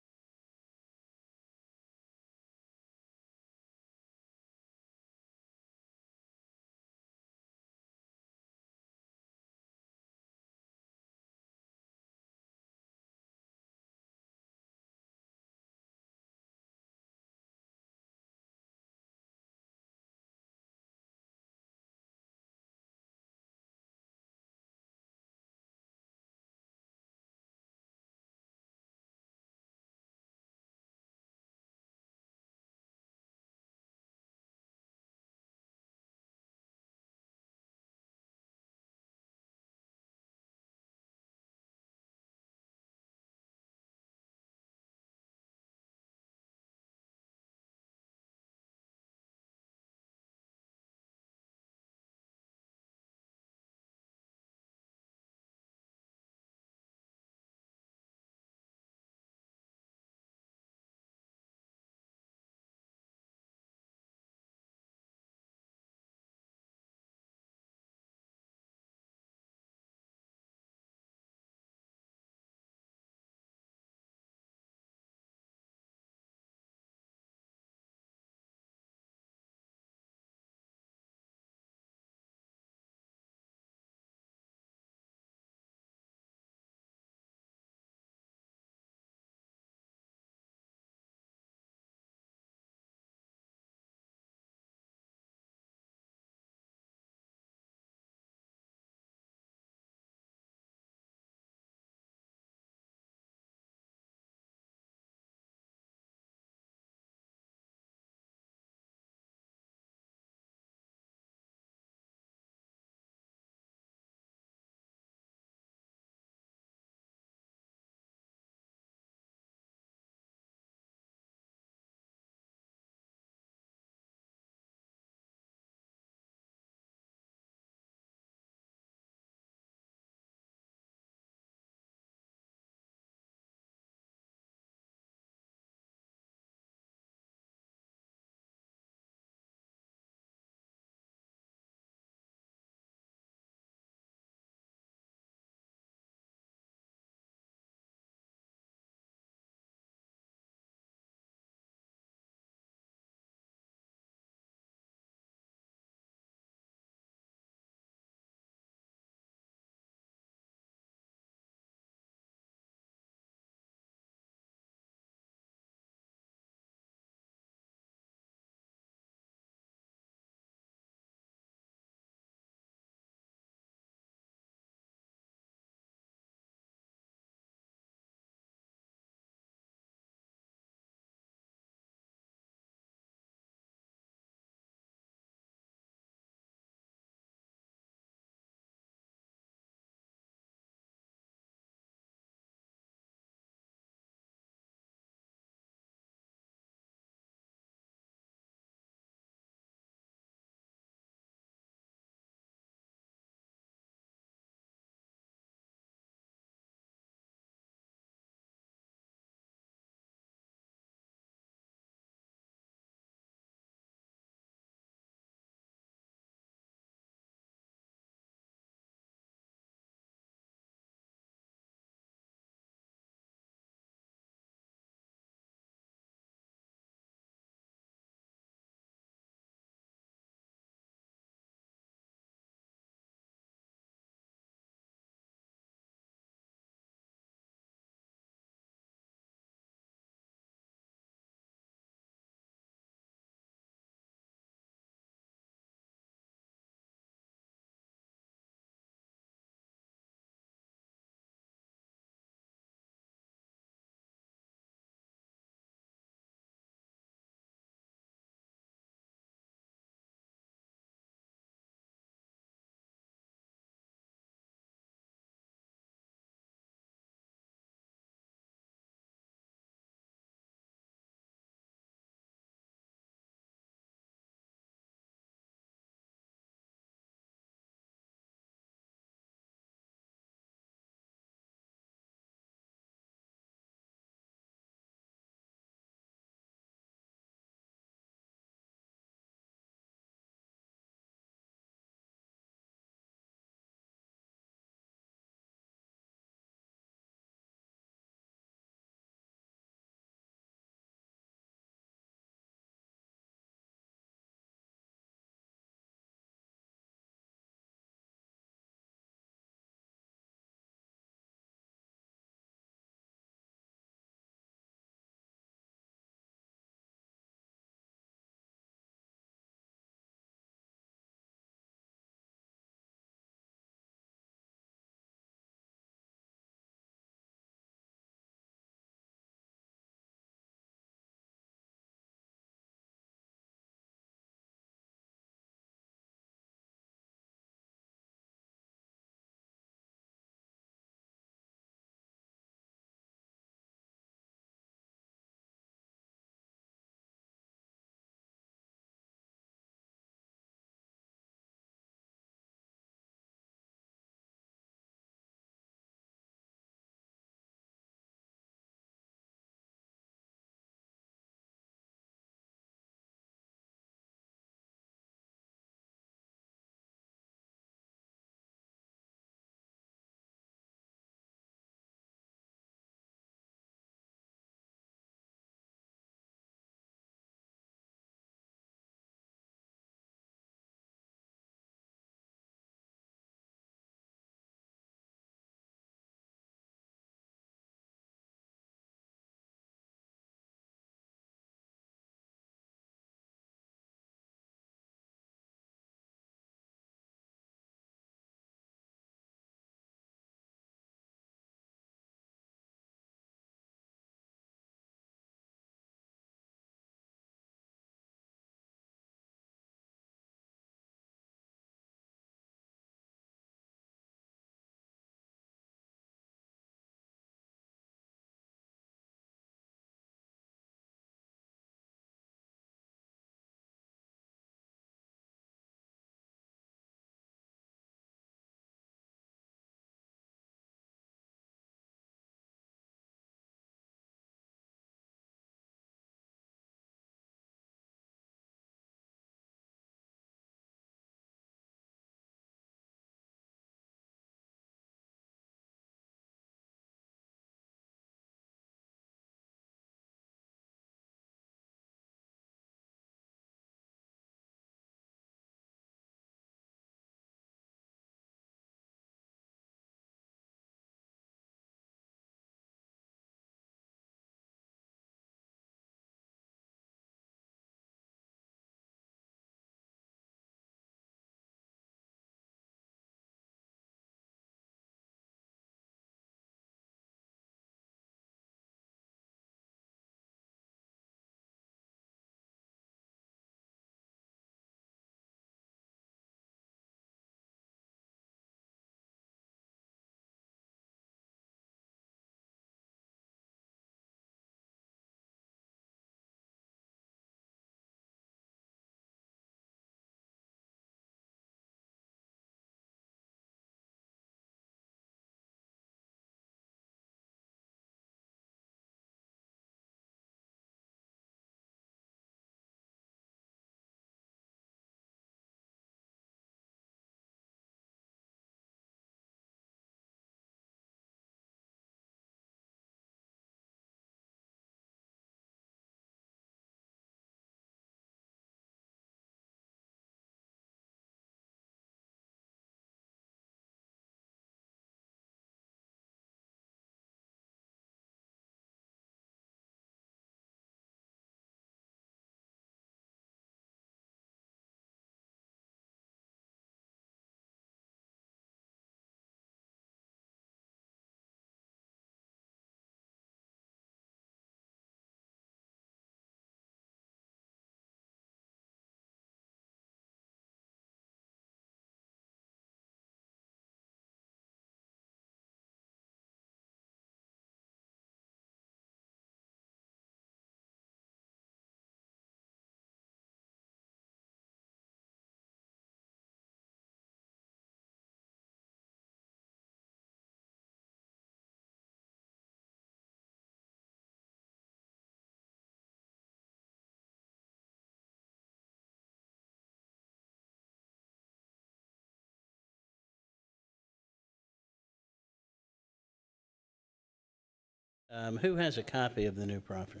Who has a copy of the new property?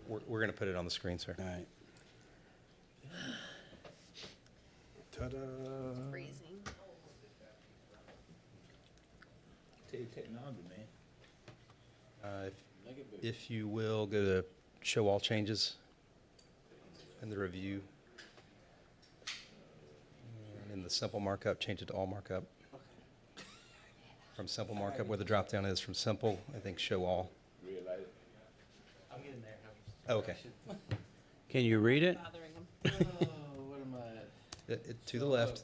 We're going to put it on the screen, sir. All right. Ta-da. Freezing. Tell you technology, man. If you will, go to show all changes in the review. And in the simple markup, change it to all markup. From simple markup, where the drop down is from simple, I think show all. Realize it. I'm getting there. Oh, okay. Can you read it? Oh, what am I? To the left,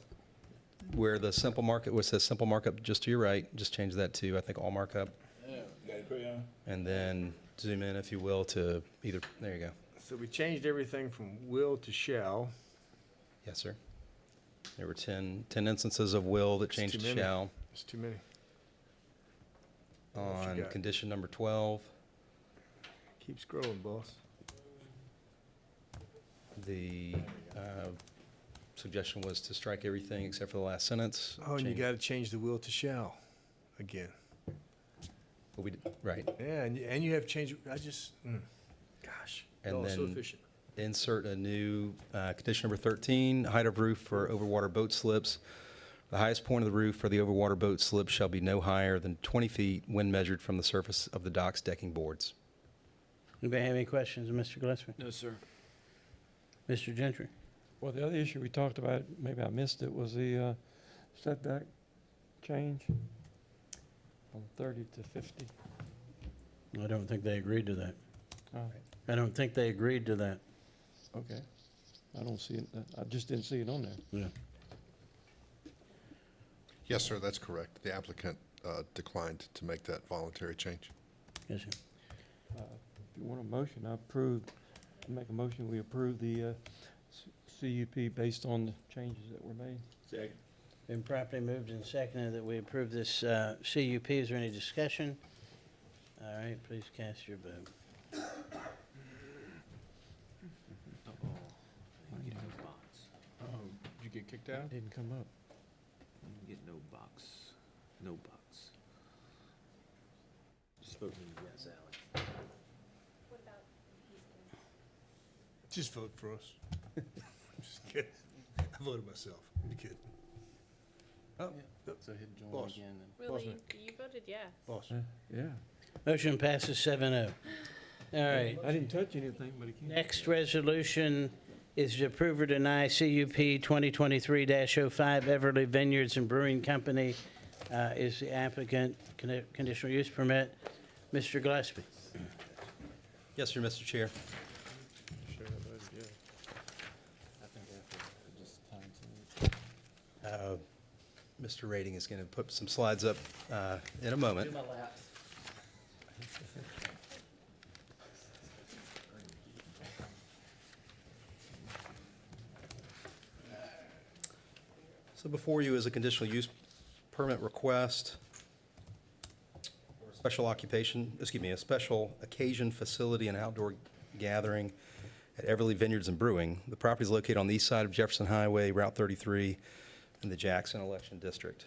where the simple markup, where it says simple markup just to your right, just change that to, I think, all markup. Got a crayon? And then zoom in, if you will, to either, there you go. So we changed everything from will to shall. Yes, sir. There were 10 instances of will that It's changed too to many. shall. It's too many. On forgot. condition number 12, Keep scrolling, boss. the suggestion was to strike everything except for the last sentence. Oh, and you Change- got to change the will to shall again. but we did- Right. Yeah, and you have changed. Gosh, And y'all are so then efficient. insert a new condition number 13, height of roof for overwater boat slips. The highest point of the roof for the overwater boat slip shall be no higher than 20 feet when measured from the surface of the dock's decking boards. Anybody have any questions of Mr. Gillespie? No, sir. Mr. Gentry? Well, the other issue we talked about, maybe I missed it, was the setback change from 30 to 50. I don't think they agreed to that. Oh, I don't think they agreed to that. okay. I don't see it, I just didn't see it on there. Yeah. Yes, sir, that's correct. The applicant declined to make that voluntary change. Yes, sir. If you want a motion, make a motion, we approve the CUP based on the changes that were made. Second. Been properly moved and seconded that we approve this CUP. Is there any discussion? All right, please cast your vote. Oh, did you get kicked out? Didn't come up. Get no box. No box. Just vote yes, Alex. Just vote for us. Just kidding. I voted myself. You kidding? Oh, So hit join Boss. again. Really? Bosman. You voted yes. boss. Yeah. Motion passes 7-0. All right. I didn't touch anything, but it can't. Next resolution is to approve or deny CUP 2023-05 Everly Vineyards and Brewing Company is the applicant, conditional use permit. Mr. Gillespie. Yes, sir, Mr. Chair. Sure, I voted yes. I think after just time to. Mr. Rating is going to put some slides up in a moment. Do my laps. So before you is a conditional use permit request, for a special occupation, a special occasion facility and outdoor gathering at Everly Vineyards and Brewing. The property is located on the east side of Jefferson Highway, Route 33, in the Jackson Election District.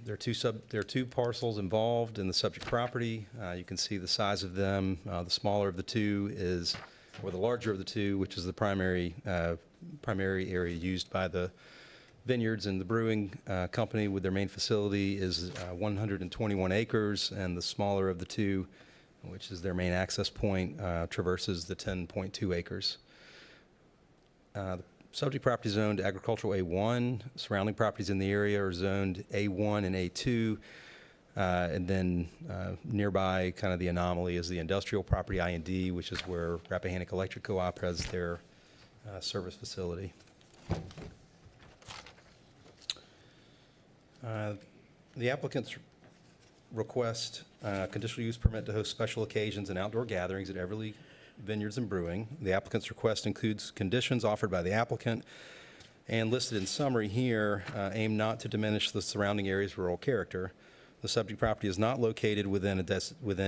There are two parcels involved in the subject property. You can see the size of them. The smaller of the two is, or the larger of the two, which is the primary area used by the vineyards and the brewing company with their main facility is 121 acres, and the smaller of the two, which is their main access point, traverses the 10.2 acres. The subject property is zoned agricultural A1. Surrounding properties in the area are zoned A1 and A2. And then nearby, kind of the anomaly, is the industrial property I&D, which is where Rappahannock Electric Co-op has their service facility. The applicants request conditional use permit to host special occasions and outdoor gatherings at Everly Vineyards and Brewing. The applicant's request includes conditions offered by the applicant and listed in summary here aim not to diminish the surrounding area's rural character. The subject property is not located within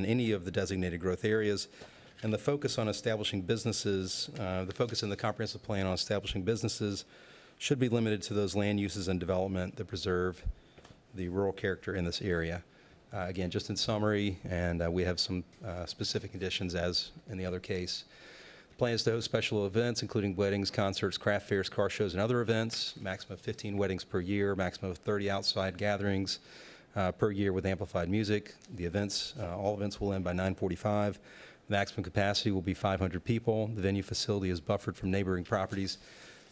any of the designated growth areas, and the focus on establishing businesses, the focus in the comprehensive plan on establishing businesses should be limited to those land uses and development that preserve the rural character in this area. Again, just in summary, and we have some specific conditions as in the other case. Plans to host special events, including weddings, concerts, craft fairs, car shows, and other events. Maximum of 15 weddings per year, maximum of 30 outside gatherings per year with amplified music. The events, all events will end by 9:45. Maximum capacity will be 500 people. The venue facility is buffered from neighboring properties.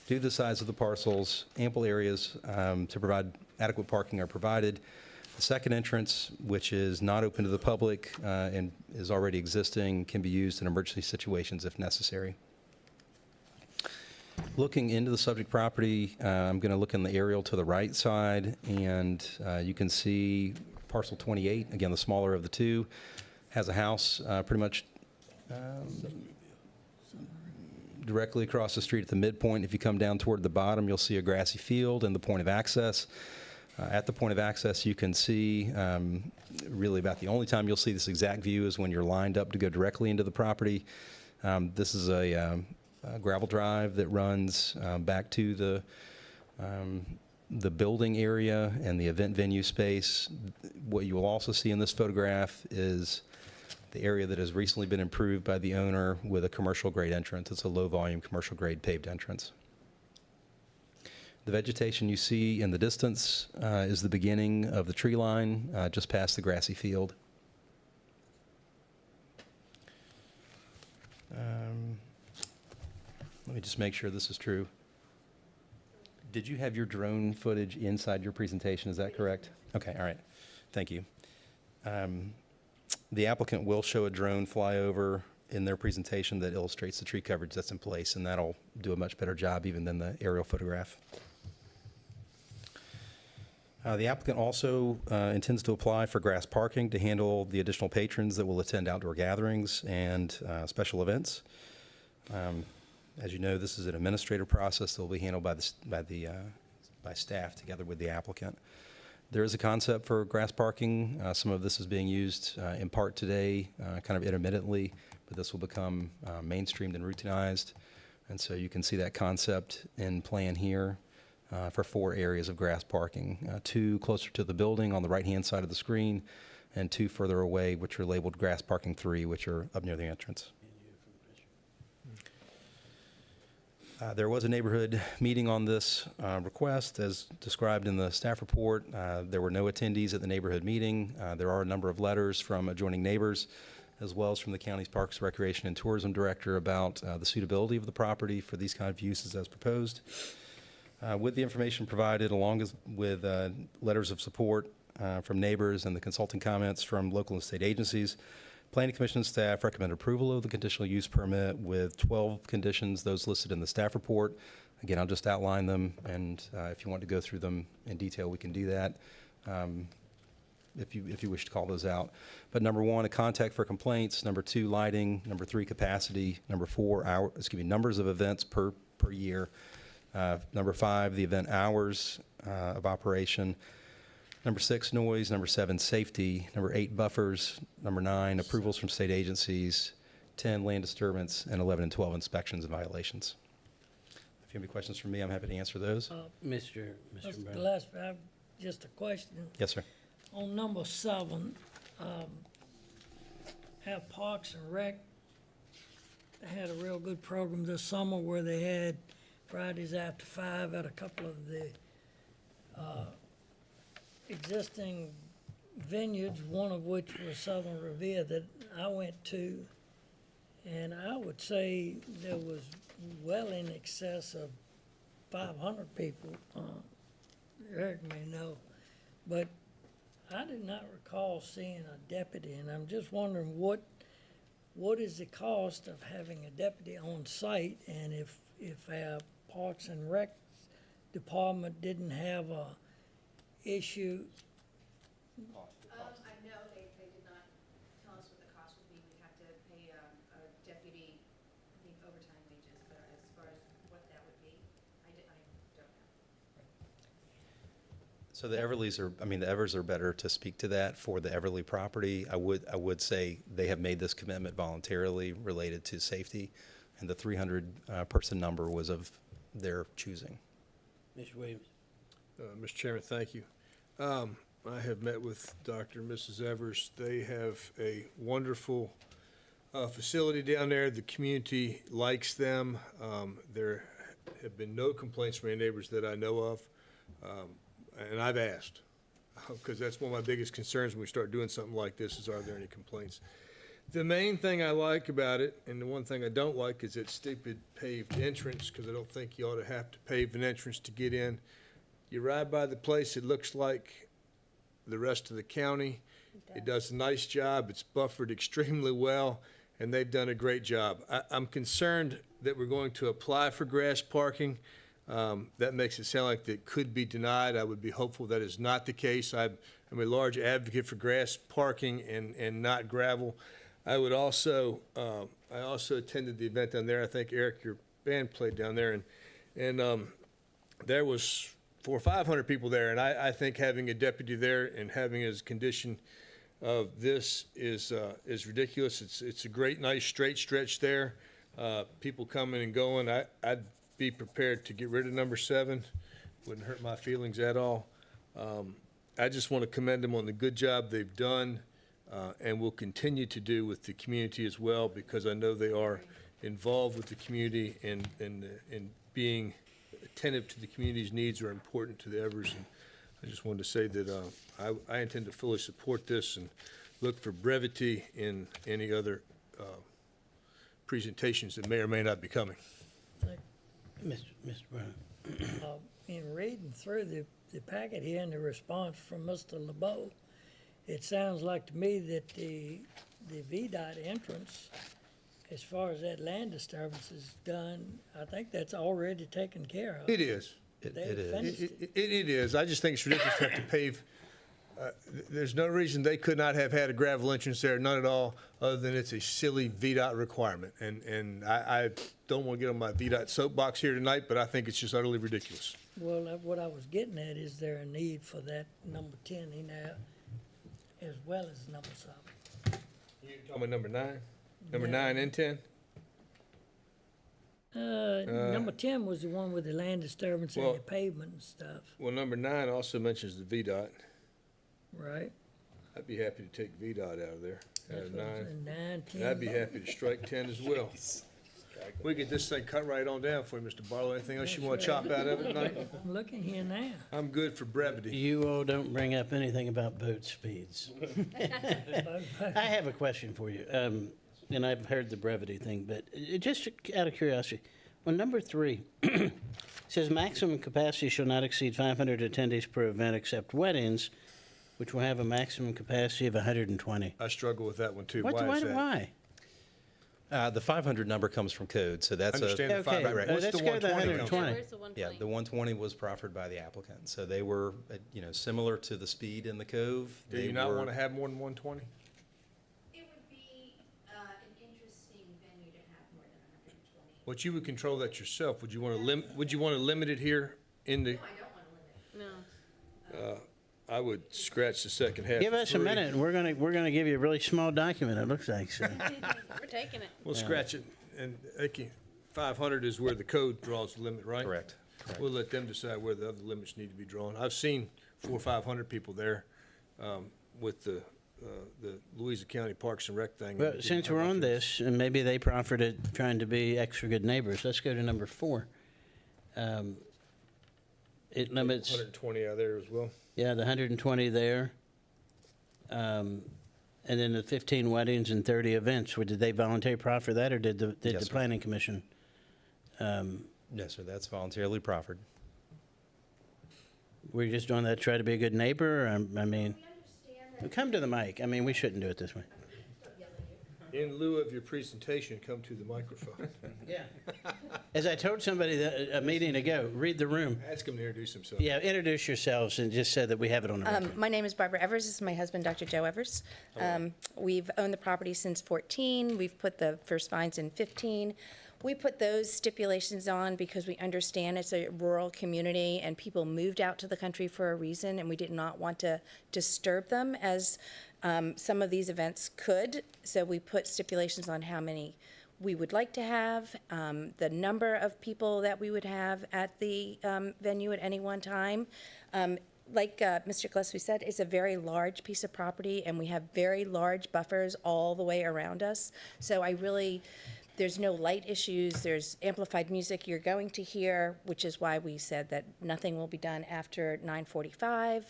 Due to the size of the parcels, ample areas to provide adequate parking are provided. The second entrance, which is not open to the public and is already existing, can be used in emergency situations if necessary. Looking into the subject property, I'm going to look in the aerial to the right side, and you can see parcel 28, again, the smaller of the two, has a house pretty much directly across the street at the midpoint. If you come down toward the bottom, you'll see a grassy field and the point of access. At the point of access, you can see, really about the only time you'll see this exact view is when you're lined up to go directly into the property. This is a gravel drive that runs back to the building area and the event venue space. What you will also see in this photograph is the area that has recently been improved by the owner with a commercial grade entrance. It's a low volume commercial grade paved entrance. The vegetation you see in the distance is the beginning of the tree line, just past the grassy field. Let me just make sure this is true. Did you have your drone footage inside your presentation? Is that correct? Okay, all right. Thank you. The applicant will show a drone flyover in their presentation that illustrates the tree coverage that's in place, and that'll do a much better job even than the aerial photograph. The applicant also intends to apply for grass parking to handle the additional patrons that will attend outdoor gatherings and special events. As you know, this is an administrative process that will be handled by staff together with the applicant. There is a concept for grass parking. Some of this is being used in part today, kind of intermittently, but this will become mainstreamed and routinized. And so you can see that concept in plan here. For 4 areas of grass parking, 2 closer to the building on the right-hand side of the screen, and 2 further away, which are labeled grass parking 3, which are up near the entrance. There was a neighborhood meeting on this request, as described in the staff report. There were no attendees at the neighborhood meeting. There are a number of letters from adjoining neighbors, as well as from the county's Parks, Recreation, and Tourism Director about the suitability of the property for these kind of uses as proposed. With the information provided, along with letters of support from neighbors and the consulting comments from local and state agencies, Planning Commission staff recommend approval of the conditional use permit with 12 conditions, those listed in the staff report. Again, I'll just outline them, and if you want to go through them in detail, we can do that if you wish to call those out. But number 1, a contact for complaints. Number 2, lighting. Number 3, capacity. Number 4, numbers of events per year. Number 5, the event hours of operation. Number 6, noise. Number 7, safety. Number 8, buffers. Number 9, approvals from state agencies. 10, land disturbance. And 11 and 12, inspections and violations. If you have any questions for me, I'm happy to answer those. Mr. Brown. Gillespie, just a question. Yes, sir. On number 7, have Parks and Rec had a real good program this summer where they had Fridays after 5 at a couple of the existing vineyards, one of which was Southern Revere that I went to, and I would say there was well in excess of 500 people. Eric may know, but I did not recall seeing a deputy, and I'm just wondering what is the cost of having a deputy on site, and if our Parks and Rec department didn't have a issue. I know they did not tell us what the cost would be. We'd have to pay a deputy, I think, overtime wages, but as far as what that would be, I don't know. So the Evers are better to speak to that for the Everly property. I would say they have made this commitment voluntarily related to safety, and the 300 person number was of their choosing. Mr. Williams. Mr. Chairman, thank you. I have met with Dr. and Mrs. Evers. They have a wonderful facility down there. The community likes them. There have been no complaints from any neighbors that I know of. And I've asked, because that's one of my biggest concerns when we start doing something like this is, are there any complaints? The main thing I like about it, and the one thing I don't like, is that stupid paved entrance, because I don't think you ought to have to pave an entrance to get in. You ride by the place, it looks like the rest of the county. It does a nice job. It's buffered extremely well, and they've done a great job. I'm concerned that we're going to apply for grass parking. That makes it sound like that could be denied. I would be hopeful that is not the case. I'm a large advocate for grass parking and not gravel. I also attended the event down there. I think, Eric, your band played down there, and there was 400 or 500 people there, and I think having a deputy there and having as a condition of this is ridiculous. It's a great, nice, straight stretch there. People coming and going. I'd be prepared to get rid of number 7. Wouldn't hurt my feelings at all. I just want to commend them on the good job they've done and will continue to do with the community as well, because I know they are involved with the community, and being attentive to the community's needs are important to the Evers. And I just wanted to say that I intend to fully support this and look for brevity in any other presentations that may or may not be coming. Mr. Brown. In reading through the packet here and the response from Mr. LeBeau, it sounds like to me that the VDOT entrance, as far as that land disturbance is done, I think that's already taken care of. It is. They finished it. It is. I just think it's ridiculous to have to pave. There's no reason they could not have had a gravel entrance there, none at all, other than it's a silly VDOT requirement. And I don't want to get on my VDOT soapbox here tonight, but I think it's just utterly ridiculous. Well, what I was getting at, is there a need for that number 10 in there as well as number 7? You talking about number 9? Number 9 and 10? Number 10 was the one with the land disturbance and the pavement and stuff, Well, number 9 also mentions the VDOT. right? I'd be happy to take VDOT out of there, out of That's what I'm 9. saying, 9, 10. And I'd be happy to strike 10 as well. We get this thing cut right on down for you, Mr. Barlow. Anything else you want to chop out of it tonight? I'm looking here now. I'm good for brevity. You all don't bring up anything about boat speeds. I have a question for you, and I've heard the brevity thing, but just out of curiosity, on number 3, it says maximum capacity shall not exceed 500 attendees per event except weddings, which will have a maximum capacity of 120. I struggle with that one too. Why Why is that? Why? The 500 number comes from code, so that's Understand the Okay, 500. right. What's let's the go to the 120 come from? 120. Where's the 120? Yeah, the 120 was proffered by the applicant, so they were, similar to the speed in the cove. Do They you not were- want to have more than 120? It would be an interesting venue to have more than 120. But you would control that yourself. Would you want to would you want to limit it here in the? No, I don't want to limit it. No. I would scratch the second half. Give of us a 3. minute, and we're gonna give you a really small document, it looks like, so. We're taking it. We'll scratch it, and 500 is where the code draws the limit, right? Correct. We'll let them decide where the other limits need to be drawn. I've seen 400 or 500 people there with the Louisa County Parks and Rec thing. Well, since we're on this, and maybe they proffered it trying to be extra good neighbors, let's go to number 4. It limits, 120 out there as well. yeah, the 120 there. And then the 15 weddings and 30 events. Did they voluntarily proffer that, or did the Yes, sir. planning commission? No, sir, that's voluntarily proffered. Were you just doing that to try to be a good neighbor? Or, I mean, We understand that. come to the mic. I mean, we shouldn't do it this way. In lieu of your presentation, come to the microphone. Yeah. As I told somebody a meeting ago, read the room. Ask them to introduce themselves. Yeah, introduce yourselves and just say that we have it on the record. My name is Barbara Evers. This is my husband, Dr. Joe Evers. We've owned the property since 14. We've put the first vines in 15. We put those stipulations on because we understand it's a rural community and people moved out to the country for a reason, and we did not want to disturb them as some of these events could. So we put stipulations on how many we would like to have, the number of people that we would have at the venue at any one time. like Mr. Gillespie said, it's a very large piece of property, and we have very large buffers all the way around us. So there's no light issues, there's amplified music you're going to hear, which is why we said that nothing will be done after 9:45.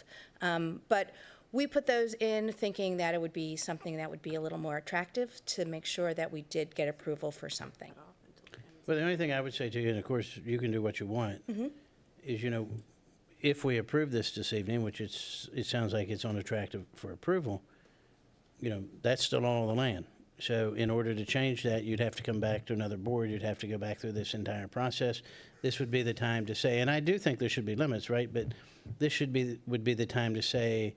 But we put those in thinking that it would be something that would be a little more attractive to make sure that we did get approval for something. Well, the only thing I would say to you, and of course, you can do what you want, is, if we approve this evening, which it sounds like it's unattractive for approval, that's still all the land. So in order to change that, you'd have to come back to another board, you'd have to go back through this entire process. This would be the time to say, and I do think there should be limits, right? But this would be the time to say,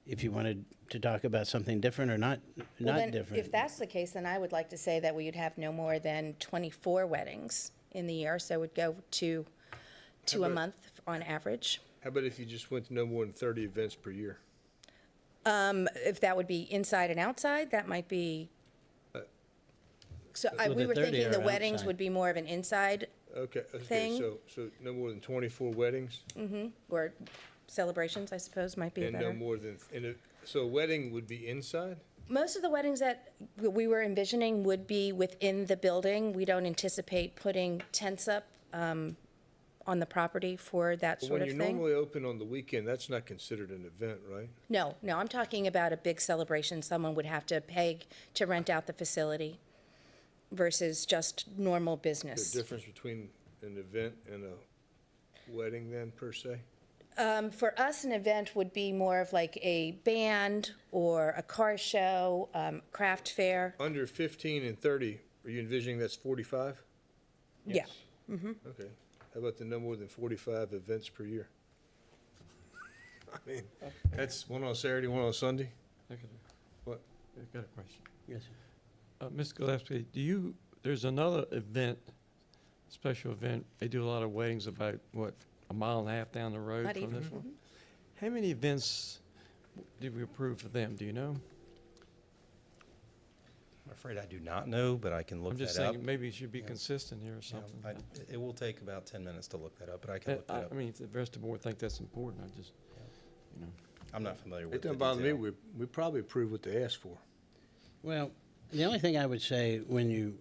if you wanted to talk about something different or not Well, then, different. if that's the case, then I would like to say that we would have no more than 24 weddings in the year, so it would go to a month on average. How about if you just went to no more than 30 events per year? If that would be inside and outside, that might be, Well, we the were 30 thinking the are weddings outside. would be more of an inside Okay, Thing. so no more than 24 weddings? or celebrations, I suppose, might be And no better. more than, so a wedding would be inside? Most of the weddings that we were envisioning would be within the building. We don't anticipate putting tents up on the property for that But sort when of you're thing. normally open on the weekend, that's not considered an event, right? No, I'm talking about a big celebration. Someone would have to pay to rent out the facility versus just normal The business. difference between an event and a wedding then, per se? For us, an event would be more of like a band or a car show, craft fair. Under 15 and 30, are you envisioning that's 45? Yeah. Okay. How about the no more than 45 events per year? I mean, that's one on Saturday, one on Sunday? What? I've got a question. Yes. Ms. Gillespie, there's another event, special event, they do a lot of weddings about, a mile and a half down the road Not from even, this one? How many events did we approve for them, do you know? I'm afraid I do not know, but I can look I'm just that up. saying, maybe it should be Yeah. consistent here or You know, something. It will take about 10 minutes to look that up, but I can look that up. I mean, if the rest of the board think that's important, I just, I'm not familiar It with the doesn't bother me, detail. we probably approve what they asked for. Well, the only thing I would say when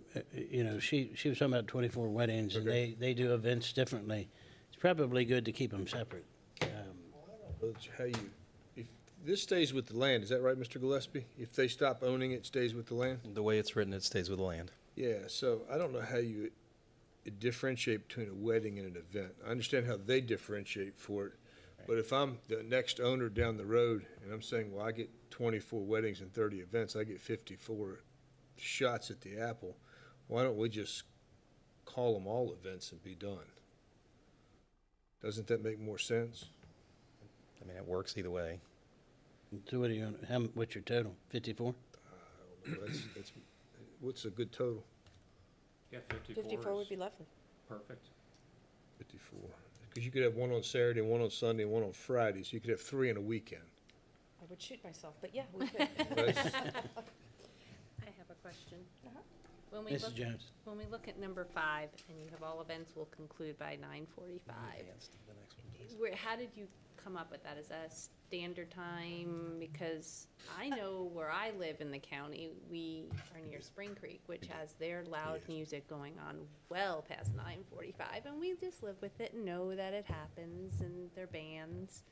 she was talking about 24 weddings, and Okay. they do events differently. It's probably good to keep them separate. That's how if this stays with the land, is that right, Mr. Gillespie? If they stop owning it, it stays with the land? The way it's written, it stays with the land. Yeah, so I don't know how you differentiate between a wedding and an event. I understand how they differentiate for it, but if I'm the next owner down the road and I'm saying, well, I get 24 weddings and 30 events, I get 54 shots at the apple, why don't we just call them all events and be done? Doesn't that make more sense? I mean, it works either way. So what's your total? 54? I don't know, that's, what's a good total? Yeah, 54 would be lovely. Perfect. 54. Because you could have one on Saturday, one on Sunday, and one on Friday, so you could have 3 in a weekend. I would shoot myself, but yeah, we could. Right? I have a question. When we Mrs. look, Jones. when we look at number 5, and you have all events will conclude by 9:45, how did you come up with that? Is that a standard time? Because I know where I live in the county, we are near Spring Creek, which has their loud music going on well past 9:45, and we just live with it and know that it happens, and they're bands.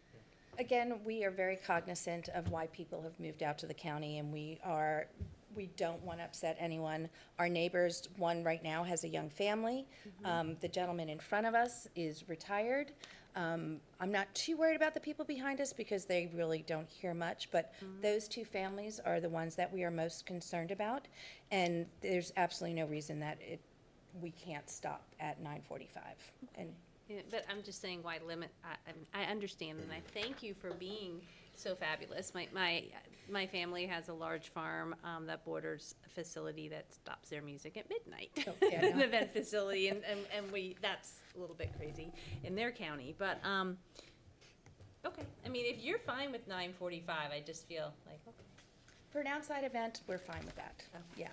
Again, we are very cognizant of why people have moved out to the county, and we don't want to upset anyone. Our neighbors, one right now has a young family. The gentleman in front of us is retired. I'm not too worried about the people behind us because they really don't hear much, but those two families are the ones that we are most concerned about, and there's absolutely no reason that we can't stop at 9:45. And Yeah, but I'm just saying, why limit? I understand, and I thank you for being so fabulous. My family has a large farm that borders a facility that stops their music at midnight. yeah, An no. event facility, and that's a little bit crazy in their county. But okay, I mean, if you're fine with 9:45, I just feel like okay. for an outside event, we're fine with that. Yeah,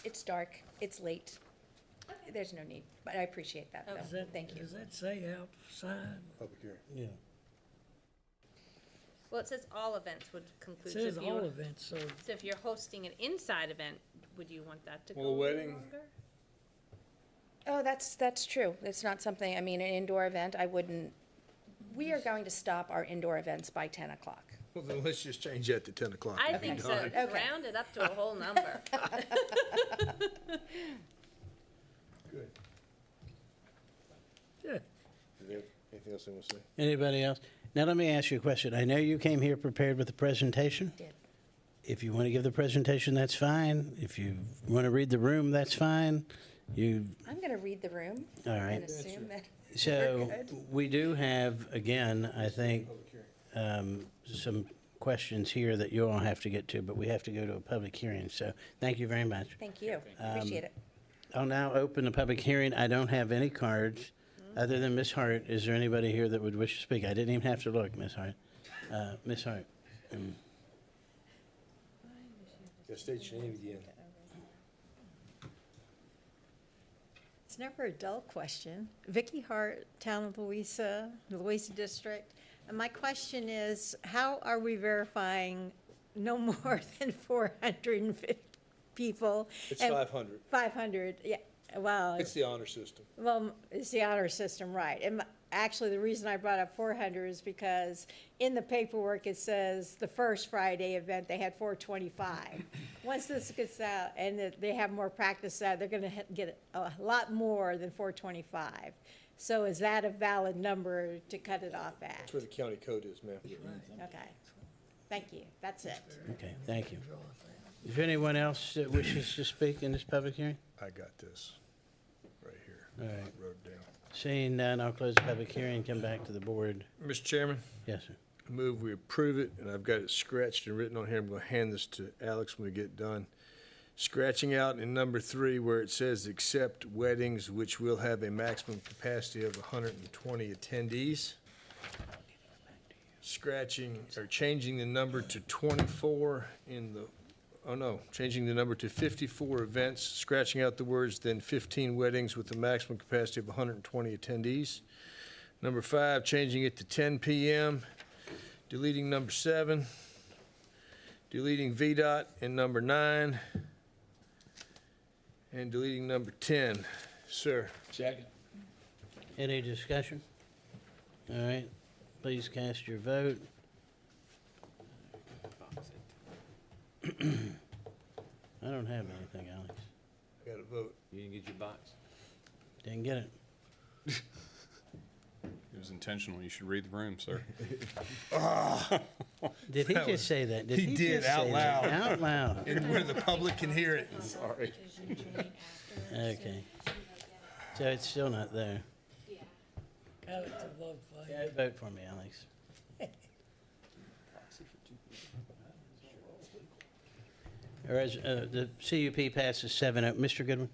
it's dark, it's late. There's no need, but I appreciate that, though. Thank you. Does that say outside? Public hearing. Yeah. Well, it says all events would It conclude. says if you all were- events, so So if you're hosting an inside event, would you want that to go Well, a a little wedding- longer? Oh, that's true. It's not something, I mean, an indoor event, I wouldn't, we are going to stop our indoor events by 10 o'clock. Well, then let's just change that to 10 o'clock. I and be think so. done. Okay. Round it up to a whole number. Good. yeah. Anything else you want to say? Anybody else? Now, let me ask you a question. I know you came here prepared with a presentation. Did. If you want to give the presentation, that's fine. If you want to read the room, that's fine. You, I'm going to read the room. all right. And assume that So we're good. we do have, again, I think, some questions here that you all have to get to, but we have to go to a public hearing. So thank you very much. Thank you. Appreciate it. I'll now open the public hearing. I don't have any cards. Other than Ms. Hart, is there anybody here that would wish to speak? I didn't even have to look, Ms. Hart. Ms. Hart. Yeah, state your name again. It's never a dull question. Vicky Hart, Town of Louisa, the Louisa District. And my question is, how are we verifying no more than 450 people? It's And 500. 500, yeah, well. It's the honor system. Well, it's the honor system, right. And actually, the reason I brought up 400 is because in the paperwork, it says the first Friday event, they had 425. Once this gets out and that they have more practice out, they're going to get a lot more than 425. So is that a valid number to cut it off at? That's where the county code is, ma'am. Okay. Thank you. That's it. Okay, thank you. Is there anyone else that wishes to speak in this public hearing? I got this right here. All right. I wrote it down. Seeing none, I'll close the public hearing and come back to the board. Mr. Chairman, Yes, sir. I move we approve it, and I've got it scratched and written on here. I'm going to hand this to Alex when we get done. Scratching out in number 3 where it says except weddings which will have a maximum capacity of 120 attendees. Scratching or changing the number to 24 in the, oh no, changing the number to 54 events, scratching out the words then 15 weddings with a maximum capacity of 120 attendees. Number 5, changing it to 10 p.m., deleting number 7, deleting VDOT in number 9, and deleting number 10. Sir. Second. Any discussion? All right, please cast your vote. I don't have anything, Alex. I got to vote. You didn't get your box? Didn't get it. It was intentional. You should read the room, sir. Did he just say that? Did He did, just out say that? loud. Out loud. And where the public can hear it. Sorry. Okay. So it's still not there. Alex will vote for you. Yeah, vote for me, Alex. Or as, the CUP passes 7-0. Mr. Goodwin?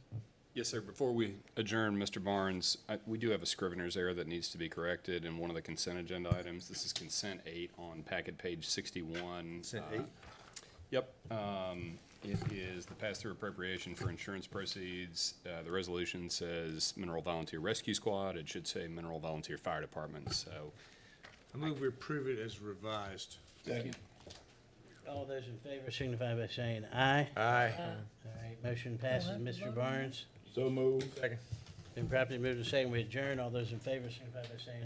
Yes, sir. Before we adjourn, Mr. Barnes, we do have a scrivener's error that needs to be corrected in one of the consent agenda items. This is consent 8 on packet page 61. Consent 8? Yep. It is the pass-through appropriation for insurance proceeds. The resolution says Mineral Volunteer Rescue Squad. It should say Mineral Volunteer Fire Department, so. I move we approve it as revised. Second. All those in favor signify by saying aye. Aye. All right, motion passes. Mr. Barnes? So moved. Second. Been properly moved and seconded. We adjourn. All those in favor signify by saying